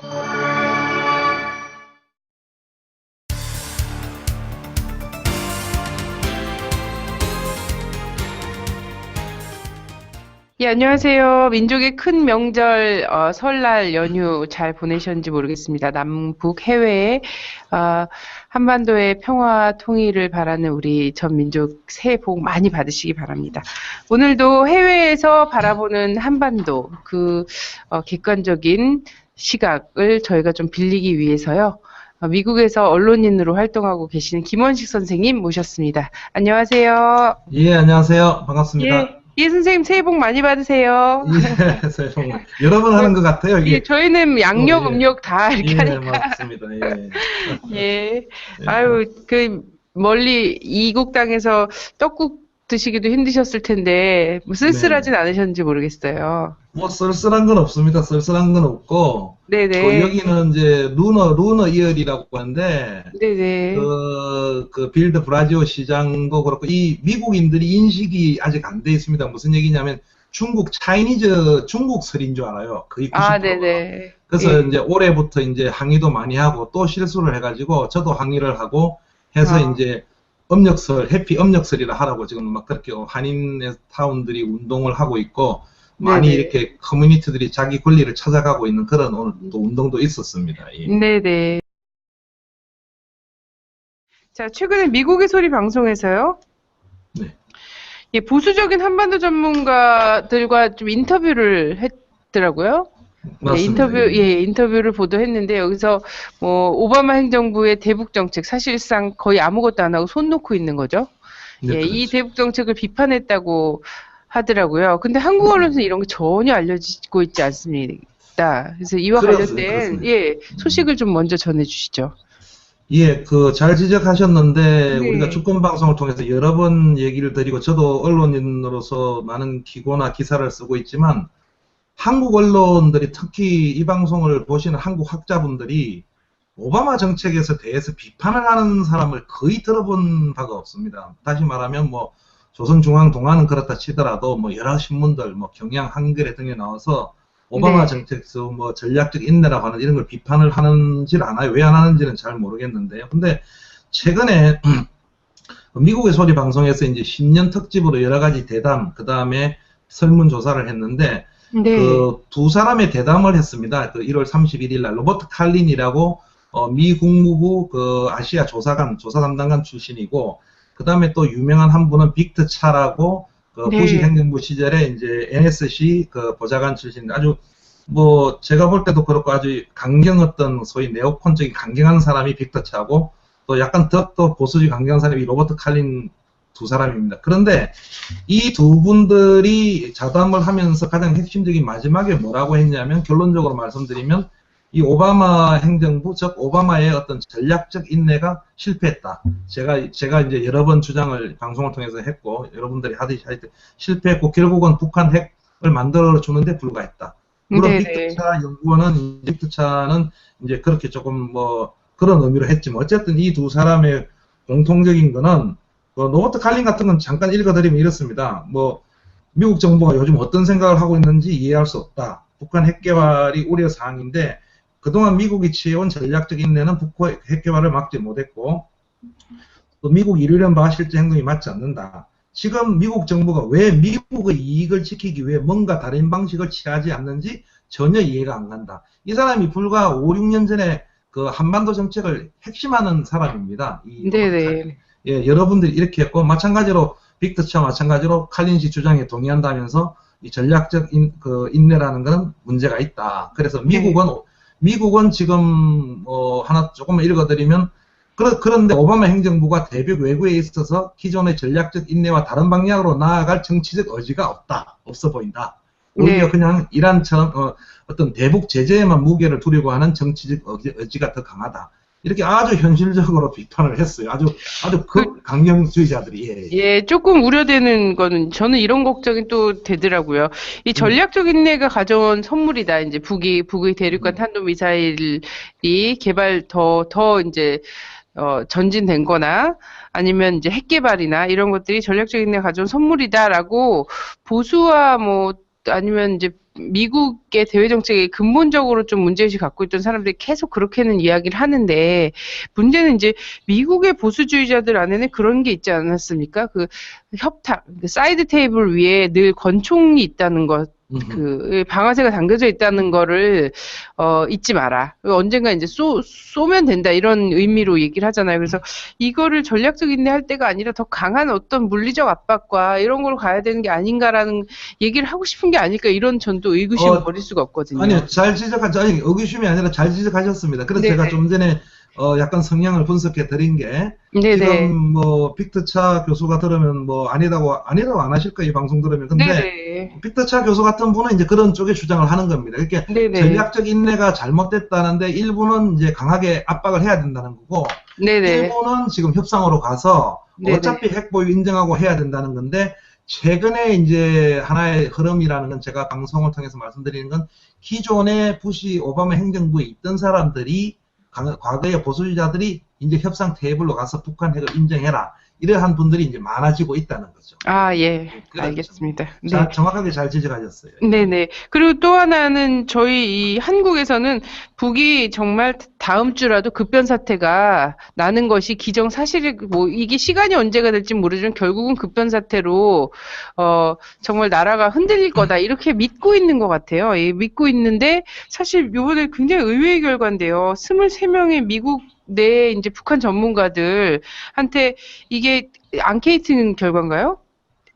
예, 안녕하세요. 민족의 큰 명절, 설날 연휴 잘 보내셨는지 모르겠습니다. 남북 해외에, 한반도의 평화 통일을 바라는 우리 전 민족 새해 복 많이 받으시기 바랍니다. 오늘도 해외에서 바라보는 한반도, 객관적인 시각을 저희가 좀 빌리기 위해서요. 미국에서 언론인으로 활동하고 계시는 김원식 선생님 모셨습니다. 안녕하세요. 예, 안녕하세요. 반갑습니다. 예, 선생님 새해 복 많이 받으세요. 예, 새해 복 많이. 여러 번 하는 것 같아요, 예, 이게. 저희는 양력, 예. 음력 다 이렇게 예, 하니까. 맞습니다. 예. 예. 예. 아유, 멀리 이국 땅에서 떡국 드시기도 힘드셨을 텐데, 뭐 쓸쓸하진 않으셨는지 모르겠어요. 뭐, 쓸쓸한 건 없습니다. 쓸쓸한 건 없고, 네네. 여기는 이제, 루너 이어리라고 하는데, 네네. 빌드 브라지오 시장도 그렇고, 이 미국인들이 인식이 아직 안 돼 있습니다. 무슨 얘기냐면, 중국 설인 줄 알아요. 거의 90%가. 네네. 그래서 예. 이제 올해부터 이제 항의도 많이 하고, 또 실수를 해가지고, 저도 항의를 하고, 해서 아. 이제 해피 음력설이라 하라고 지금 막 그렇게 한인 타운들이 운동을 하고 있고, 많이 네네. 이렇게 커뮤니티들이 자기 권리를 찾아가고 있는 그런 오늘 또 운동도 있었습니다. 예. 네네. 자, 최근에 미국의 소리 방송에서요. 네. 예, 보수적인 한반도 전문가들과 좀 인터뷰를 했더라고요. 네, 맞습니다. 인터뷰를 보도했는데, 여기서, 오바마 행정부의 대북 정책, 사실상 거의 아무것도 안 하고 손 놓고 있는 거죠. 네, 예, 이 그렇죠. 대북 정책을 비판했다고 하더라고요. 근데 한국 언론에서 이런 게 전혀 알려지고 있지 않습니다. 그래서 이와 관련된, 그렇습니다. 예, 소식을 좀 먼저 전해 주시죠. 예, 잘 지적하셨는데, 우리가 네. 주권 방송을 통해서 여러 번 얘기를 드리고, 저도 언론인으로서 많은 기고나 기사를 쓰고 있지만, 한국 언론들이 특히 이 방송을 보시는 한국 학자분들이 오바마 정책에 대해서 비판을 하는 사람을 거의 들어본 바가 없습니다. 다시 말하면 뭐 조선중앙동아는 그렇다 치더라도 뭐 여러 신문들, 뭐 경향, 한겨레 등에 나와서 오바마 네. 정책에서 뭐 전략적 인내라고 하는 이런 걸 비판을 하는지를 않아요. 왜 안 하는지는 잘 모르겠는데요. 근데 최근에 미국의 소리 방송에서 이제 신년 특집으로 여러 가지 대담, 그 다음에 설문조사를 했는데, 네. 두 사람의 대담을 했습니다. 1월 31일 날 로버트 칼린이라고 미 국무부 아시아 조사 담당관 출신이고, 그 다음에 또 유명한 한 분은 빅터 차라고 부시 네. 행정부 시절에 이제 NSC 보좌관 출신, 아주 뭐 제가 볼 때도 그렇고 아주 강경했던 소위 네오콘적인 강경한 사람이 빅터 차고, 또 약간 더 보수적인 강경한 사람이 로버트 칼린 두 사람입니다. 그런데 이 두 분들이 자담을 하면서 가장 핵심적인 마지막에 뭐라고 했냐면, 결론적으로 말씀드리면 이 오바마 행정부, 즉 오바마의 어떤 전략적 인내가 실패했다. 제가 이제 여러 번 주장을 방송을 통해서 했고, 여러분들이 하듯이 실패했고, 결국은 북한 핵을 만들어 주는데 불과했다. 물론 네네. 빅터차는 이제 그렇게 조금 뭐 그런 의미로 했지만, 어쨌든 이 두 사람의 공통적인 거는, 로버트 칼린 같은 건 잠깐 읽어드리면 이렇습니다. 뭐 미국 정부가 요즘 어떤 생각을 하고 있는지 이해할 수 없다. 북한 핵 개발이 우려 사항인데, 그동안 미국이 취해온 전략적 인내는 북한 핵 개발을 막지 못했고, 또 미국 이루려는 바 실제 행동이 맞지 않는다. 지금 미국 정부가 왜 미국의 이익을 지키기 위해 뭔가 다른 방식을 취하지 않는지 전혀 이해가 안 간다. 이 사람이 불과 5, 6년 전에 한반도 정책을 핵심하는 사람입니다. 이 로버트 칼린. 네네. 예, 여러분들이 이렇게 했고, 마찬가지로 빅터차 마찬가지로 칼린 씨 주장에 동의한다면서 이 전략적 인내라는 것은 문제가 있다. 그래서 네. 미국은 지금 하나 조금만 읽어드리면, 그런데 오바마 행정부가 대북 외교에 있어서 기존의 전략적 인내와 다른 방향으로 나아갈 정치적 의지가 없어 보인다. 오히려 네. 그냥 이란처럼 어떤 대북 제재에만 무게를 두려고 하는 정치적 의지가 더 강하다. 이렇게 아주 현실적으로 비판을 했어요. 아주 강경주의자들이. 예, 조금 우려되는 거는 저는 이런 걱정이 또 되더라고요. 이 음, 전략적 인내가 가져온 선물이다. 이제 북의 대륙간 탄도 미사일이 개발 더 이제 전진된 거나 아니면 이제 핵 개발이나 이런 것들이 전략적 인내가 가져온 선물이다라고 보수와 뭐 아니면 이제 미국의 대외 정책에 근본적으로 좀 문제의식 갖고 있던 사람들이 계속 그렇게는 이야기를 하는데, 문제는 이제 미국의 보수주의자들 안에는 그런 게 있지 않았습니까? 그 협탁, 그 사이드 테이블 위에 늘 권총이 있다는 것, 그 방아쇠가 당겨져 있다는 거를 잊지 마라. 언젠가 이제 쏘면 된다, 이런 의미로 얘기를 하잖아요. 그래서 이거를 전략적 인내할 때가 아니라 더 강한 어떤 물리적 압박과 이런 걸로 가야 되는 게 아닌가라는 얘기를 하고 싶은 게 아닐까, 이런 전도 의구심을 버릴 수가 없거든요. 아니요, 잘 지적하죠. 아니, 의구심이 아니라 잘 지적하셨습니다. 그래서 네네. 제가 좀 전에 약간 성향을 분석해 드린 게, 네네. 지금 뭐 빅터차 교수가 들으면 뭐 아니라고 안 하실 거예요, 이 방송 들으면. 근데 네네. 빅터차 교수 같은 분은 이제 그런 쪽의 주장을 하는 겁니다. 이렇게 네네. 전략적 인내가 잘못됐다는데 일부는 이제 강하게 압박을 해야 된다는 거고, 네네. 일부는 지금 협상으로 가서 네네. 어차피 핵보유 인정하고 해야 된다는 건데, 최근에 이제 하나의 흐름이라는 건, 제가 방송을 통해서 말씀드리는 건, 기존의 부시 오바마 행정부에 있던 사람들이, 과거의 보수주의자들이 이제 협상 테이블로 가서 북한 핵을 인정해라, 이러한 분들이 이제 많아지고 있다는 거죠. 아, 예. 그렇죠. 알겠습니다. 네. 정확하게 잘 지적하셨어요. 네네. 그리고 또 하나는 저희 이 한국에서는 북이 정말 다음 주라도 급변 사태가 나는 것이 기정사실이, 뭐 이게 시간이 언제가 될지 모르지만 결국은 급변 사태로 정말 나라가 흔들릴 거다, 이렇게 믿고 있는 것 같아요. 예, 믿고 있는데 사실 이번에 굉장히 의외의 결과인데요. 23명의 미국 내 이제 북한 전문가들한테 이게 앙케이트 결과인가요?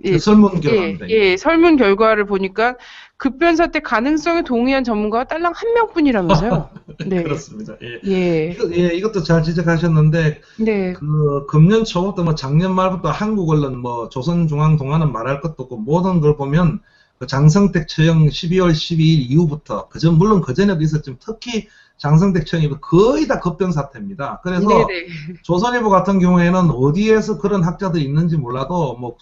예, 설문 결과입니다. 예, 설문 결과를 보니까 급변 사태 가능성에 동의한 전문가가 딸랑 한 명뿐이라면서요. 네. 그렇습니다. 예. 예. 이것도 잘 지적하셨는데, 네. 금년 초부터 뭐 작년 말부터 한국 언론, 뭐 조선중앙동아는 말할 것도 없고, 모든 걸 보면 그 장성택 처형 12월 12일 이후부터, 물론 그 전에도 있었지만 특히 장성택 처형이 거의 다 급변 사태입니다. 그래서 네네. 조선일보 같은 경우에는 어디에서 그런 학자들이 있는지 몰라도 뭐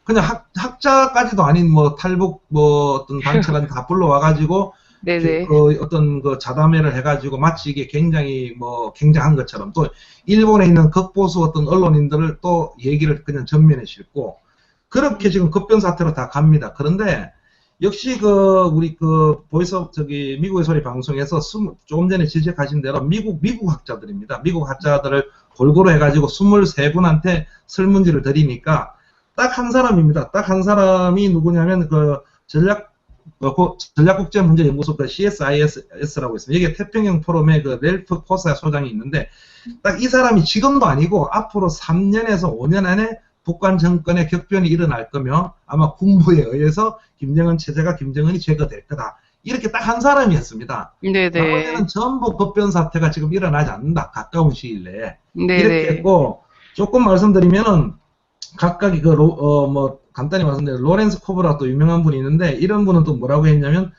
그냥 학자까지도 아닌 뭐 탈북 뭐 어떤 단체가 다 불러와가지고 네네. 어떤 그 자담회를 해가지고 마치 이게 굉장히 뭐 굉장한 것처럼, 또 일본에 있는 극보수 어떤 언론인들을 또 얘기를 그냥 전면에 싣고, 그렇게 지금 급변 사태로 다 갑니다. 그런데 역시 우리 미국의 소리 방송에서 조금 전에 지적하신 대로 미국 학자들입니다. 미국 학자들을 골고루 해가지고 23분한테 설문지를 드리니까 딱 한 사람입니다. 딱 한 사람이 누구냐면 전략국제문제연구소 CSIS라고 있습니다. 여기 태평양 포럼에 렐프 포사 소장이 있는데, 딱 이 사람이 지금도 아니고 앞으로 3년에서 5년 안에 북한 정권의 격변이 일어날 거며, 아마 군부에 의해서 김정은 체제가 김정은이 제거될 거다, 이렇게 딱 한 사람이었습니다. 네네. 나머지는 전부 급변 사태가 지금 일어나지 않는다, 가까운 시일 내에. 네네. 이렇게 했고, 조금 말씀드리면은 각각이 간단히 말씀드리면 로렌스 코브라 또 유명한 분이 있는데, 이런 분은 또 뭐라고 했냐면,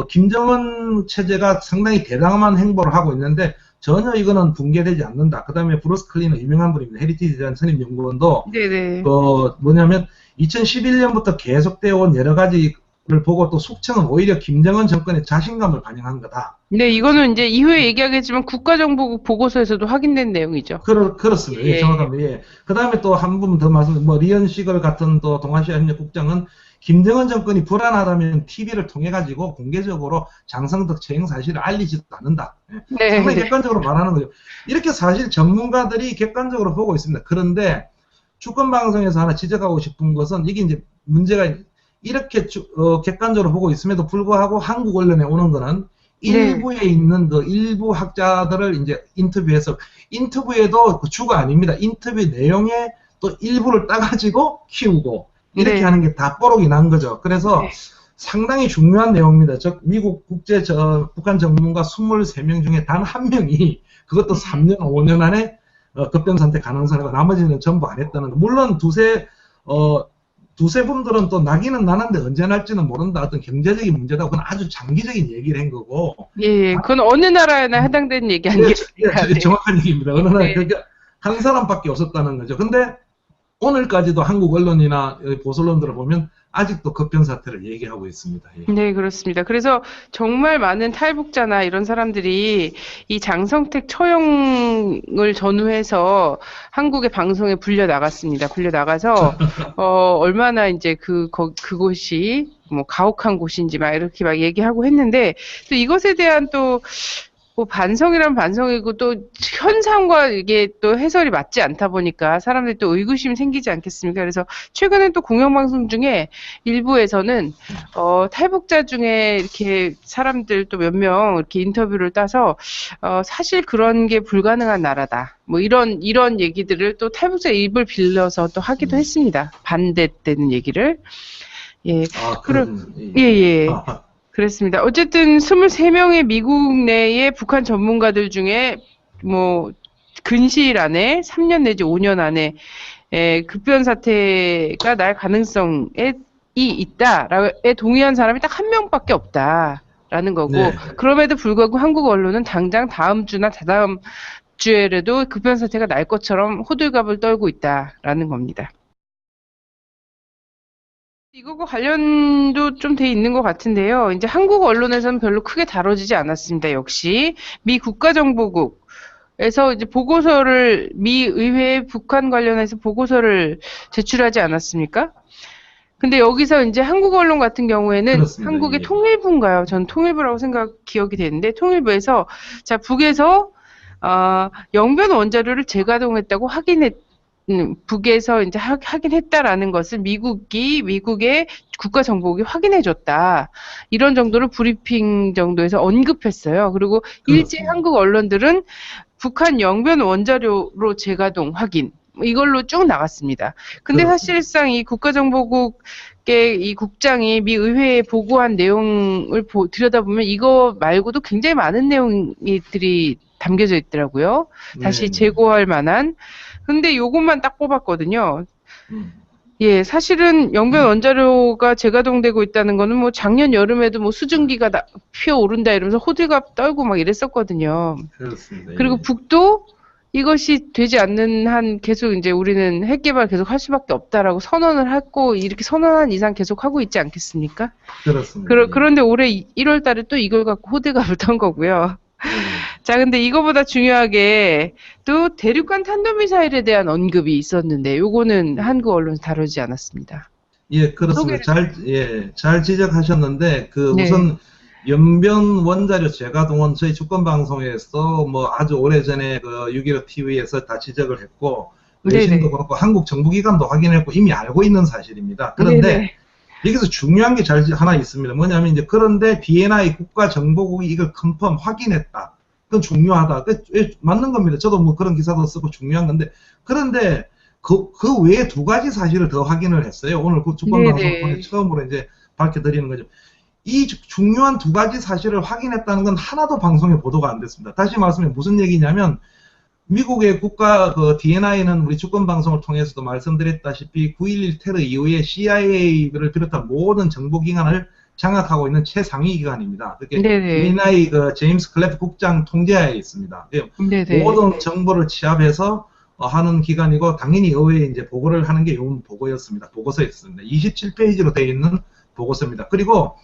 김정은 체제가 상당히 대담한 행보를 하고 있는데 전혀 이거는 붕괴되지 않는다. 그 다음에 브루스 클리너 유명한 분입니다. 헤리티지 대한 선임연구원도 네네. 뭐냐면 2011년부터 계속되어 온 여러 가지를 보고 또 숙청은 오히려 김정은 정권의 자신감을 반영한 거다. 네, 이거는 이제 이후에 얘기하겠지만 국가정보국 보고서에서도 확인된 내용이죠. 그렇습니다. 예, 정확합니다. 예. 그 다음에 또 한 부분 더 말씀드리면, 리언 시걸 같은 또 동아시아 협력 국장은 김정은 정권이 불안하다면 TV를 통해가지고 공개적으로 장성덕 처형 사실을 알리지도 않는다. 예. 네. 상당히 객관적으로 말하는 거죠. 이렇게 사실 전문가들이 객관적으로 보고 있습니다. 그런데 주권방송에서 하나 지적하고 싶은 것은, 이게 이제 문제가 이렇게 객관적으로 보고 있음에도 불구하고 한국 언론에 오는 거는 일부에 있는 일부 학자들을 이제 인터뷰해서, 인터뷰에도 주가 아닙니다. 인터뷰 내용에 또 일부를 따가지고 키우고, 이렇게 하는 게 다 뽀록이 난 거죠. 그래서 상당히 중요한 내용입니다. 미국 북한 전문가 23명 중에 단 한 명이 그것도 3년, 5년 안에 급변 상태 가능성이고, 나머지는 전부 안 했다는 거. 물론 두세 분들은 또 나기는 나는데 언제 날지는 모른다, 어떤 경제적인 문제다, 그건 아주 장기적인 얘기를 한 거고. 예, 그건 어느 나라에나 해당되는 얘기 아니겠습니까? 정확한 얘기입니다. 어느 나라에. 그러니까 한 사람밖에 없었다는 거죠. 근데 오늘까지도 한국 언론이나 보수 언론들을 보면 아직도 급변 사태를 얘기하고 있습니다. 예. 네, 그렇습니다. 그래서 정말 많은 탈북자나 이런 사람들이 이 장성택 처형을 전후해서 한국의 방송에 불려 나갔습니다. 불려 나가서 얼마나 이제 그곳이 뭐 가혹한 곳인지 막 이렇게 막 얘기하고 했는데 또 이것에 대한 또 뭐 반성이란 반성이고 또 현상과 이게 또 해설이 맞지 않다 보니까 사람들이 또 의구심이 생기지 않겠습니까? 그래서 최근에 또 공영방송 중에 일부에서는 탈북자 중에 이렇게 사람들 또 몇 명 이렇게 인터뷰를 따서 사실 그런 게 불가능한 나라다. 뭐 이런 얘기들을 또 탈북자 입을 빌려서 또 하기도 했습니다. 반대되는 얘기를. 예. 예. 그렇습니다. 어쨌든 23명의 미국 내의 북한 전문가들 중에 뭐 근시일 안에 3년 내지 5년 안에 급변 사태가 날 가능성이 있다라에 동의한 사람이 딱 한 명밖에 없다라는 거고 네. 그럼에도 불구하고 한국 언론은 당장 다음 주나 다다음 주에라도 급변 사태가 날 것처럼 호들갑을 떨고 있다라는 겁니다. 이거과 관련도 좀 돼 있는 것 같은데요. 이제 한국 언론에서는 별로 크게 다뤄지지 않았습니다. 역시 미 국가정보국에서 이제 보고서를 미 의회에 북한 관련해서 보고서를 제출하지 않았습니까? 근데 여기서 이제 한국 언론 같은 경우에는 그렇습니다. 한국의 예. 통일부인가요? 전 통일부라고 기억이 되는데 통일부에서 자 북에서 영변 원자료를 재가동했다고 북에서 이제 확인했다라는 것을 미국의 국가정보국이 확인해줬다. 이런 정도로 브리핑 정도에서 언급했어요. 그리고 일제 한국 언론들은 북한 영변 원자료로 재가동 확인. 이걸로 쭉 나갔습니다. 근데 사실상 이 국가정보국의 이 국장이 미 의회에 보고한 내용을 들여다보면 이거 말고도 굉장히 많은 내용들이 담겨져 있더라고요. 다시 재고할 만한. 근데 요것만 딱 뽑았거든요. 예, 사실은 영변 원자료가 재가동되고 있다는 거는 뭐 작년 여름에도 뭐 수증기가 피어오른다 이러면서 호들갑 떨고 막 이랬었거든요. 그렇습니다. 그리고 예. 북도 이것이 되지 않는 한 계속 이제 우리는 핵 개발 계속 할 수밖에 없다라고 선언을 했고 이렇게 선언한 이상 계속 하고 있지 않겠습니까? 그렇습니다. 그런데 올해 1월 달에 또 이걸 갖고 호들갑을 떤 거고요. 자, 근데 이거보다 중요하게 또 대륙간 탄도미사일에 대한 언급이 있었는데 요거는 한국 언론에서 다루지 않았습니다. 예, 그렇습니다. 잘 지적하셨는데 우선 연변 원자료 재가동은 저희 주권방송에서 뭐 아주 오래전에 6.15 TV에서 다 지적을 했고 외신도 그렇고 한국 정부기관도 확인했고 이미 알고 있는 사실입니다. 그런데 여기서 중요한 게 하나 있습니다. 뭐냐면 이제 그런데 B&I 국가정보국이 이걸 컨펌 확인했다. 그건 중요하다. 맞는 겁니다. 저도 뭐 그런 기사도 쓰고 중요한 건데 그런데 그 외에 두 가지 사실을 더 확인을 했어요. 오늘 그 주권방송을 통해 처음으로 이제 밝혀드리는 거죠. 이 중요한 두 가지 사실을 확인했다는 건 하나도 방송에 보도가 안 됐습니다. 다시 말씀해 무슨 얘기냐면 미국의 국가 D&I는 우리 주권방송을 통해서도 말씀드렸다시피 9.11 테러 이후에 CIA를 비롯한 모든 정보기관을 장악하고 있는 최상위 기관입니다. 그게 D&I 제임스 클래프 국장 통제하에 있습니다. 모든 정보를 취합해서 하는 기관이고 당연히 의회에 이제 보고를 하는 게 이 보고였습니다. 보고서였습니다. 27페이지로 되어 있는 보고서입니다. 그리고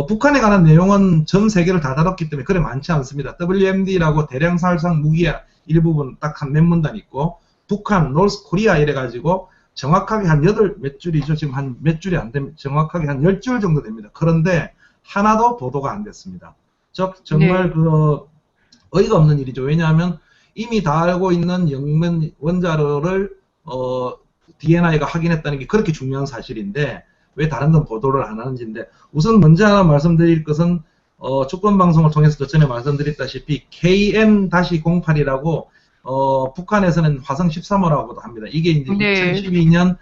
북한에 관한 내용은 전 세계를 다 다뤘기 때문에 그래 많지 않습니다. WMD라고 대량 살상 무기야 일부분 딱 한 몇 문단 있고 북한, 노스 코리아 이래가지고 정확하게 한 몇 줄이죠. 지금 한 몇 줄이 안 됩니다. 정확하게 한 10줄 정도 됩니다. 그런데 하나도 보도가 안 됐습니다. 정말 어이가 없는 일이죠. 왜냐하면 이미 다 알고 있는 영변 원자료를 D&I가 확인했다는 게 그렇게 중요한 사실인데 왜 다른 건 보도를 안 하는지인데 우선 먼저 하나 말씀드릴 것은 주권방송을 통해서도 전에 말씀드렸다시피 KN-08이라고 북한에서는 화성 13호라고도 합니다. 이게 이제 2012년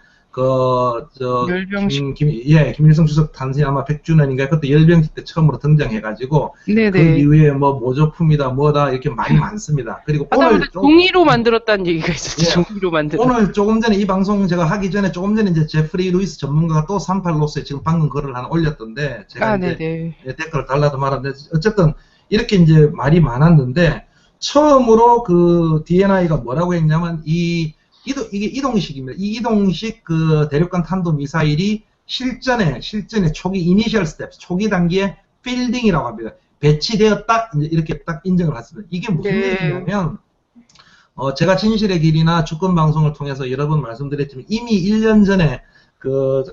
김일성 주석 탄생 아마 100주년인가 그때 열병식 때 처음으로 등장해가지고 그 이후에 뭐 모조품이다 뭐다 이렇게 말이 많습니다. 그리고 오늘 종이로 만들었다는 얘기가 있었죠. 종이로 오늘 조금 전에 이 방송 제가 하기 전에 조금 전에 이제 제프리 루이스 전문가가 또 38로스에 지금 방금 글을 하나 올렸던데 제가 이제 댓글을 달라도 말았는데 어쨌든 이렇게 이제 말이 많았는데 처음으로 D&I가 뭐라고 했냐면 이 이게 이동식입니다. 이 이동식 그 대륙간 탄도 미사일이 실전에 초기 이니셜 스텝, 초기 단계에 필딩이라고 합니다. 배치되었다 이렇게 딱 인정을 했습니다. 이게 무슨 네. 얘기냐면 제가 진실의 길이나 주권 방송을 통해서 여러 번 말씀드렸지만 이미 1년 전에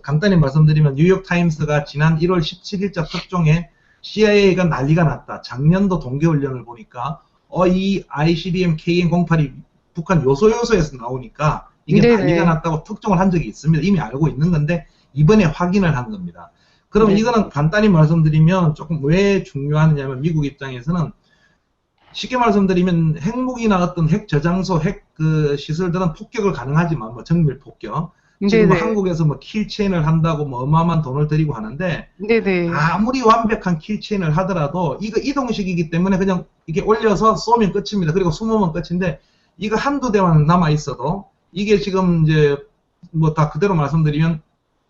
간단히 말씀드리면 뉴욕 타임스가 지난 1월 17일자 특종에 CIA가 난리가 났다. 작년도 동계훈련을 보니까 이 ICBM KN-08이 북한 요소에서 나오니까 이게 네네. 난리가 났다고 특종을 한 적이 있습니다. 이미 알고 있는 건데 이번에 확인을 한 겁니다. 그럼 네. 이거는 간단히 말씀드리면 조금 왜 중요하냐면 미국 입장에서는 쉽게 말씀드리면 핵무기나 어떤 핵 저장소, 핵 시설들은 폭격을 가능하지만 뭐 정밀 폭격. 지금 뭐 네네. 한국에서 뭐 킬체인을 한다고 뭐 어마어마한 돈을 들이고 하는데 네네. 아무리 완벽한 킬체인을 하더라도 이거 이동식이기 때문에 그냥 이게 올려서 쏘면 끝입니다. 그리고 숨으면 끝인데 이거 한두 대만 남아 있어도 이게 지금 이제 뭐 다 그대로 말씀드리면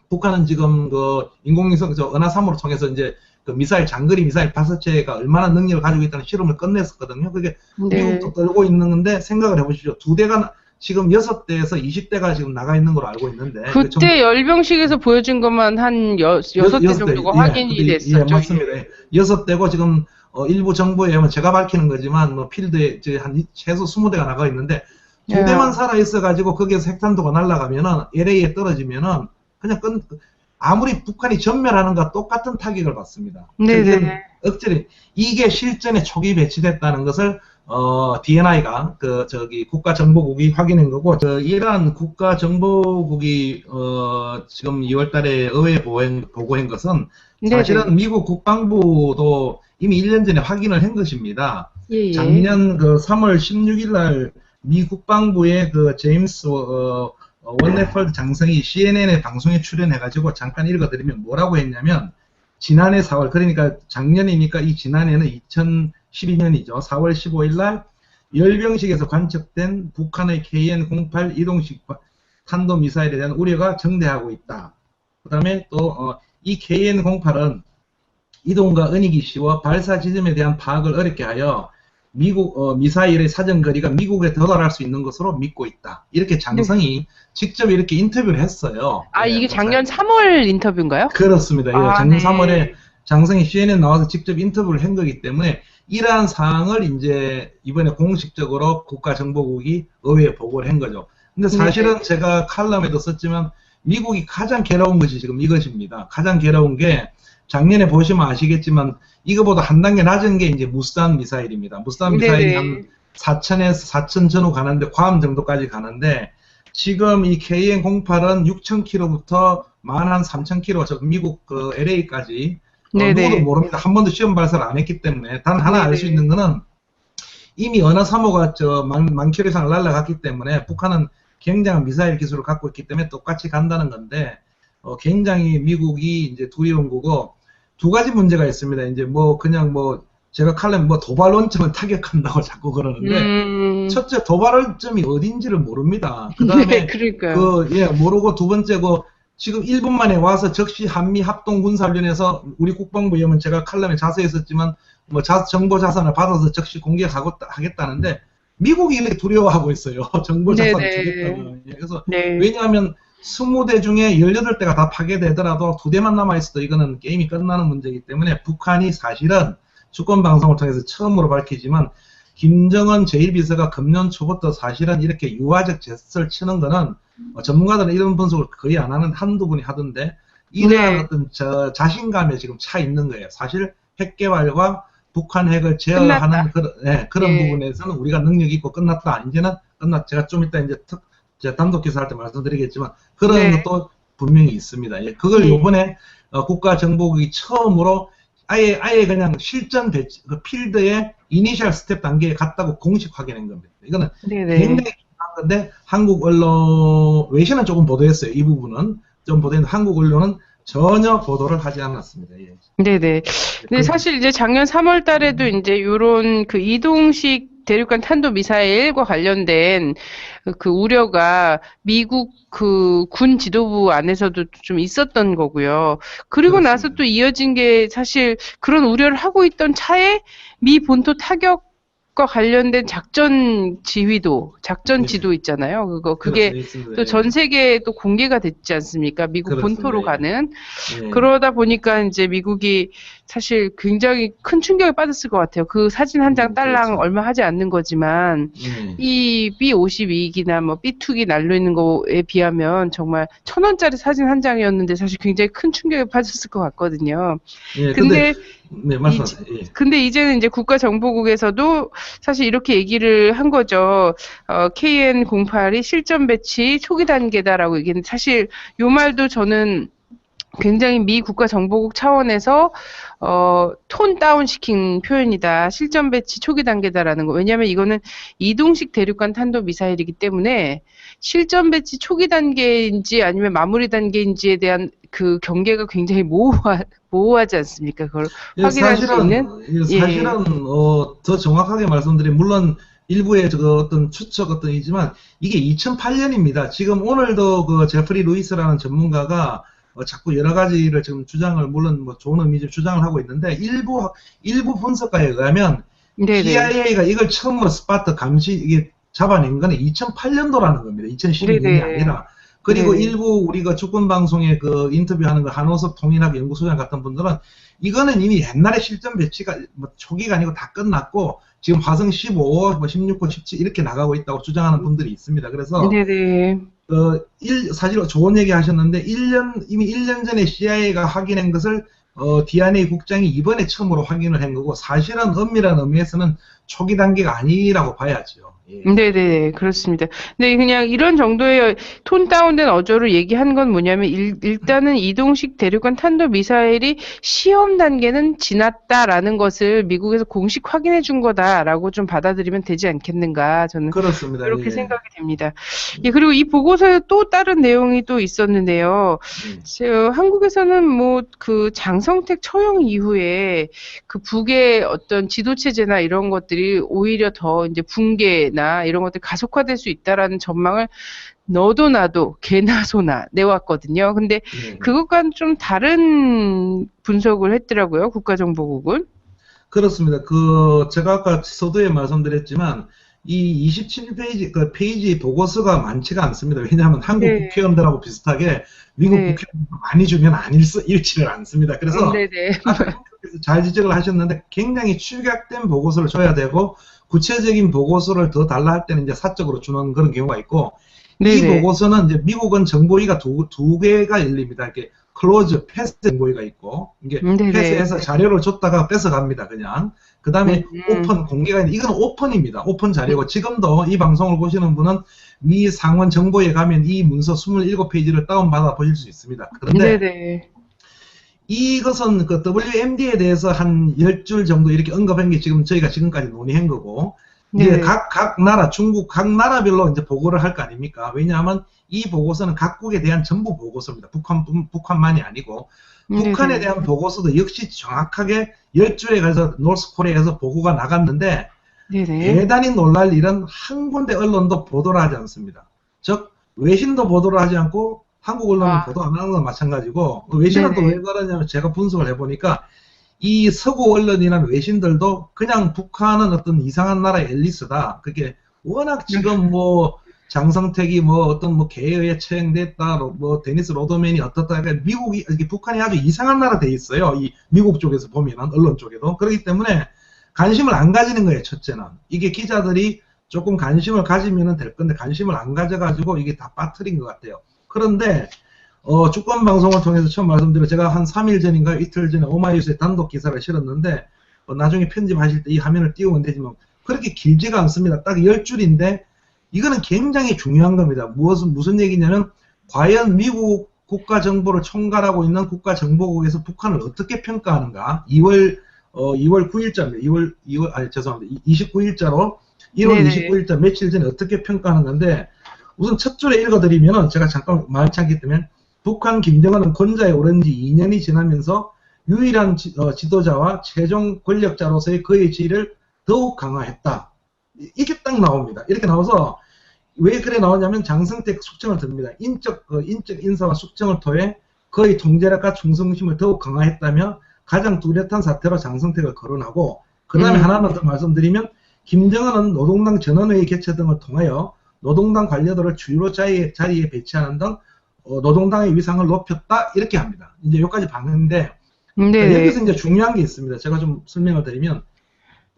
북한은 지금 그 인공위성 은하-3호를 통해서 이제 그 미사일 장거리 미사일 5채가 얼마나 능력을 가지고 있다는 실험을 끝냈었거든요. 그게 네. 미국도 떨고 있는 건데 생각을 해보십시오. 2대가 지금 6대에서 20대가 지금 나가 있는 걸로 알고 있는데 그때 열병식에서 보여준 것만 한 6대 정도가 확인이 됐었죠. 예, 맞습니다. 6대고 지금 일부 정보에 의하면 제가 밝히는 거지만 뭐 필드에 한 최소 20대가 나가 있는데 2대만 살아 있어가지고 거기에서 핵탄두가 날아가면은 LA에 떨어지면은 그냥 아무리 북한이 전멸하는 것과 똑같은 타격을 받습니다. 네네. 억지로 이게 실전에 초기 배치됐다는 것을 DNI가 국가정보국이 확인한 거고 이러한 국가정보국이 지금 2월달에 의회에 보고한 것은 사실은 네네. 미국 국방부도 이미 1년 전에 확인을 한 것입니다. 예예. 작년 3월 16일 날 미 국방부의 제임스 원네펄드 장성이 CNN의 방송에 출연해가지고 잠깐 읽어드리면 뭐라고 했냐면 지난해 4월 그러니까 작년이니까 이 지난해는 2012년이죠. 4월 15일 날 열병식에서 관측된 북한의 KN-08 이동식 탄도미사일에 대한 우려가 정대하고 있다. 그 다음에 또 이 KN-08은 이동과 은익이 쉬워 발사 지점에 대한 파악을 어렵게 하여 미국 미사일의 사정거리가 미국에 도달할 수 있는 것으로 믿고 있다. 이렇게 장성이 직접 이렇게 인터뷰를 했어요. 이게 작년 3월 인터뷰인가요? 그렇습니다. 예, 작년 네. 3월에 장성이 CNN 나와서 직접 인터뷰를 한 거기 때문에 이러한 사항을 이제 이번에 공식적으로 국가정보국이 의회에 보고를 한 거죠. 근데 사실은 제가 칼럼에도 썼지만 미국이 가장 괴로운 것이 지금 이것입니다. 가장 괴로운 게 작년에 보시면 아시겠지만 이거보다 한 단계 낮은 게 이제 무스탄 미사일입니다. 무스탄 미사일이 한 4,000에서 4,000 전후 가는데 괌 정도까지 가는데 지금 이 KN-08은 6,000km부터 만 3,000km 미국 LA까지 누구도 모릅니다. 한 번도 시험 발사를 안 했기 때문에 단 하나 알 수 있는 거는 이미 은하-3호가 만 킬로 이상을 날아갔기 때문에 북한은 굉장한 미사일 기술을 갖고 있기 때문에 똑같이 간다는 건데 굉장히 미국이 이제 두려운 거고 두 가지 문제가 있습니다. 이제 그냥 제가 칼럼 도발 원점을 타격한다고 자꾸 그러는데 첫째 도발 원점이 어딘지를 모릅니다. 그다음에 모르고 두 번째 지금 1분 만에 와서 적시 한미 합동 군사훈련에서 우리 국방부 위원은 제가 칼럼에 자세히 썼지만 정보 자산을 받아서 적시 공개하겠다는데 미국이 이렇게 두려워하고 있어요. 정보 자산을 주겠다고. 그래서 왜냐하면 20대 중에 18대가 다 파괴되더라도 2대만 남아있어도 이거는 게임이 끝나는 문제이기 때문에 북한이 사실은 주권방송을 통해서 처음으로 밝히지만 김정은 제1비서가 금년 초부터 사실은 이렇게 유화적 제스처를 치는 거는 전문가들은 이런 분석을 거의 안 하는 한두 분이 하던데 이러한 어떤 자신감에 지금 차 있는 거예요. 사실 핵 개발과 북한 핵을 제어하는 그런 부분에서는 우리가 능력이 있고 끝났다. 이제는 제가 좀 이따 이제 제가 단독 기사할 때 말씀드리겠지만 그런 것도 분명히 있습니다. 그걸 이번에 국가정보국이 처음으로 아예 그냥 실전 필드의 이니셜 스텝 단계에 갔다고 공식 확인한 겁니다. 이거는 굉장히 중요한 건데 한국 언론 외신은 조금 보도했어요. 이 부분은 좀 보도했는데 한국 언론은 전혀 보도를 하지 않았습니다. 네네. 근데 사실 이제 작년 3월 달에도 이제 요런 이동식 대륙간 탄도 미사일과 관련된 그 우려가 미국 군 지도부 안에서도 좀 있었던 거고요. 그리고 나서 또 이어진 게 사실 그런 우려를 하고 있던 차에 미 본토 타격 관련된 작전 지휘도, 작전 네. 지도 있잖아요. 그게 그렇습니다. 있습니다. 또 전 세계에 또 공개가 됐지 않습니까? 미국 그렇습니다. 본토로 가는. 예. 그러다 보니까 이제 미국이 사실 굉장히 큰 충격에 빠졌을 것 같아요. 그 사진 한 장 딸랑 그렇죠. 얼마 하지 않는 거지만 예. 이 B-52기나 뭐 B-2기 날려 있는 거에 비하면 정말 1,000원짜리 사진 한 장이었는데 사실 굉장히 큰 충격에 빠졌을 것 같거든요. 예, 근데 네, 말씀하세요. 예. 근데 이제는 이제 국가정보국에서도 사실 이렇게 얘기를 한 거죠. KN-08이 실전 배치 초기 단계다라고 얘기는 사실 요 말도 저는 굉장히 미 국가정보국 차원에서 톤 다운 시킨 표현이다. 실전 배치 초기 단계다라는 거. 왜냐하면 이거는 이동식 대륙간 탄도 미사일이기 때문에 실전 배치 초기 단계인지 아니면 마무리 단계인지에 대한 그 경계가 굉장히 모호하지 않습니까? 그걸 예, 확인할 수 있는. 사실은 더 정확하게 말씀드리면 물론 일부의 어떤 추측 이지만 이게 2008년입니다. 지금 오늘도 그 제프리 루이스라는 전문가가 자꾸 여러 가지를 지금 주장을 물론 뭐 좋은 의미로 주장을 하고 있는데 일부 분석가에 의하면 네네. CIA가 이걸 처음으로 스파트 감시 이게 잡아낸 거는 2008년도라는 겁니다. 2012년이 네네. 아니라. 그리고 네네. 일부 우리가 주권 방송에 그 인터뷰하는 거 한호섭 통일학 연구소장 같은 분들은 이거는 이미 옛날에 실전 배치가 뭐 초기가 아니고 다 끝났고 지금 화성 15, 뭐 16호, 17 이렇게 나가고 있다고 주장하는 분들이 있습니다. 그래서 네네. 사실 좋은 얘기 하셨는데 이미 1년 전에 CIA가 확인한 것을 D&A 국장이 이번에 처음으로 확인을 한 거고 사실은 엄밀한 의미에서는 초기 단계가 아니라고 봐야죠. 예. 네네, 그렇습니다. 근데 그냥 이런 정도의 톤 다운된 어조로 얘기한 건 뭐냐면 일단은 이동식 대륙간 탄도 미사일이 시험 단계는 지났다라는 것을 미국에서 공식 확인해 준 거다라고 좀 받아들이면 되지 않겠는가 저는 그렇습니다. 그렇게 예. 생각이 됩니다. 예, 그리고 이 보고서에 또 다른 내용이 또 있었는데요. 한국에서는 뭐 그 장성택 처형 이후에 그 북의 어떤 지도 체제나 이런 것들이 오히려 더 이제 붕괴나 이런 것들이 가속화될 수 있다라는 전망을 너도 나도 개나 소나 내왔거든요. 근데 그것과는 좀 다른 분석을 했더라고요. 국가정보국은. 그렇습니다. 제가 아까 서두에 말씀드렸지만 이 27페이지 그 페이지 보고서가 많지가 않습니다. 왜냐하면 한국 네. 국회의원들하고 비슷하게 미국 네. 국회의원들 많이 주면 안 읽지를 않습니다. 그래서 네네. 잘 지적을 하셨는데 굉장히 축약된 보고서를 줘야 되고 구체적인 보고서를 더 달라 할 때는 이제 사적으로 주는 그런 경우가 있고 네네. 이 보고서는 이제 미국은 정보위가 두 개가 열립니다. 이렇게 클로즈, 패스 정보위가 있고 이게 네네. 패스해서 자료를 줬다가 뺏어갑니다. 그냥 그 다음에 오픈 공개가 있는데 이건 오픈입니다. 오픈 자료고 지금도 이 방송을 보시는 분은 미 상원 정보에 가면 이 문서 27페이지를 다운받아 보실 수 있습니다. 그런데 네네. 이것은 그 WMD에 대해서 한 10줄 정도 이렇게 언급한 게 지금 저희가 지금까지 논의한 거고, 이제 각 나라, 중국 각 나라별로 이제 보고를 할 거 아닙니까? 왜냐하면 이 보고서는 각국에 대한 전부 보고서입니다. 북한만이 아니고, 북한에 대한 보고서도 역시 정확하게 10줄에 가서 노스 코리아에서 보고가 나갔는데, 대단히 놀랄 일은 한 군데 언론도 보도를 하지 않습니다. 즉, 외신도 보도를 하지 않고, 한국 언론은 보도 안 하는 건 마찬가지고 외신은 또 왜 그러냐면 제가 분석을 해보니까 이 서구 언론이나 외신들도 그냥 북한은 어떤 이상한 나라의 앨리스다. 그게 워낙 지금 뭐 장성택이 뭐 어떤 뭐 개에 처형됐다, 뭐 데니스 로더맨이 어떻다. 그러니까 북한이 아주 이상한 나라 돼 있어요. 이 미국 쪽에서 보면은 언론 쪽에도 그렇기 때문에 관심을 안 가지는 거예요. 첫째는 이게 기자들이 조금 관심을 가지면은 될 건데 관심을 안 가져가지고 이게 다 빠뜨린 것 같아요. 그런데 주권 방송을 통해서 처음 말씀드려 제가 한 3일 전인가 이틀 전에 오마이뉴스에 단독 기사를 실었는데 나중에 편집하실 때 이 화면을 띄우면 되지만 그렇게 길지가 않습니다. 딱 10줄인데 이거는 굉장히 중요한 겁니다. 무슨 얘기냐면 과연 미국 국가정보를 총괄하고 있는 국가정보국에서 북한을 어떻게 평가하는가 2월 9일자입니다. 죄송합니다. 29일자로 1월 29일자 며칠 전에 어떻게 평가하는 건데 우선 첫 줄에 읽어드리면 제가 잠깐 많지 않기 때문에 북한 김정은은 권좌에 오른 지 2년이 지나면서 유일한 지도자와 최종 권력자로서의 그의 지위를 더욱 강화했다. 이게 딱 나옵니다. 이렇게 나와서 왜 그래 나오냐면 장성택 숙청을 듭니다. 인적 인사와 숙청을 통해 그의 통제력과 충성심을 더욱 강화했다며 가장 뚜렷한 사태로 장성택을 거론하고 그 다음에 하나만 더 말씀드리면 김정은은 노동당 전원회의 개최 등을 통하여 노동당 관료들을 주요 자리에 배치하는 등 노동당의 위상을 높였다 이렇게 합니다. 이제 여기까지 봤는데 여기서 이제 중요한 게 있습니다. 제가 좀 설명을 드리면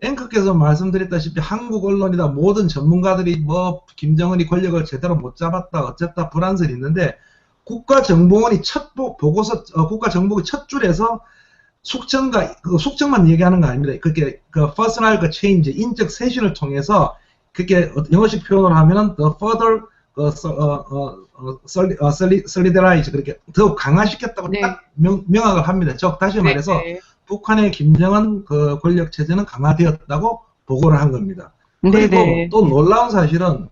앵커께서 말씀드렸다시피 한국 언론이다 모든 전문가들이 뭐 김정은이 권력을 제대로 못 잡았다 어쨌다 불안설이 있는데 국가정보원이 첫 보고서 국가정보국이 첫 줄에서 숙청만 얘기하는 거 아닙니다. 그렇게 personal change 인적 쇄신을 통해서 그렇게 영어식 표현을 하면은 the further solidize 그렇게 더 강화시켰다고 딱 명확을 합니다. 즉 다시 말해서 북한의 김정은 권력 체제는 강화되었다고 보고를 한 겁니다. 그리고 또 놀라운 사실은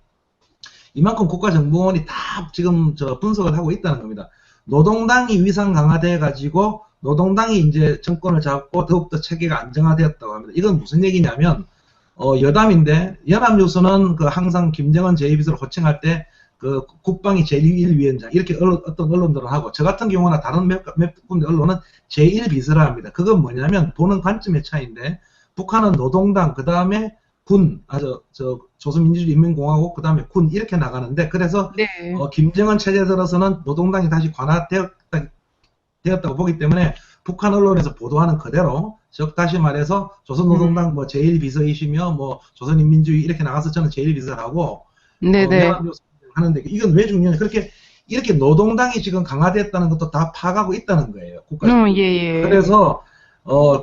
이만큼 국가정보원이 다 지금 분석을 하고 있다는 겁니다. 노동당이 위상 강화돼 가지고 노동당이 이제 정권을 잡고 더욱더 체계가 안정화되었다고 합니다. 이건 무슨 얘기냐면 여담인데 연합뉴스는 항상 김정은 제2비서를 호칭할 때 국방위 제1위원장 이렇게 어떤 언론들은 하고 저 같은 경우나 다른 몇 군데 언론은 제1비서라 합니다. 그건 뭐냐면 보는 관점의 차이인데 북한은 노동당 그 다음에 군, 조선민주주의인민공화국 그 다음에 군 이렇게 나가는데 그래서 김정은 체제 들어서는 노동당이 다시 관화되었다고 보기 때문에 북한 언론에서 보도하는 그대로 즉 다시 말해서 조선노동당 뭐 제1비서이시며 뭐 조선인민주의 이렇게 나가서 저는 제1비서라고 하는데 이건 왜 중요하냐 그렇게 이렇게 노동당이 지금 강화됐다는 것도 다 파악하고 있다는 거예요. 그래서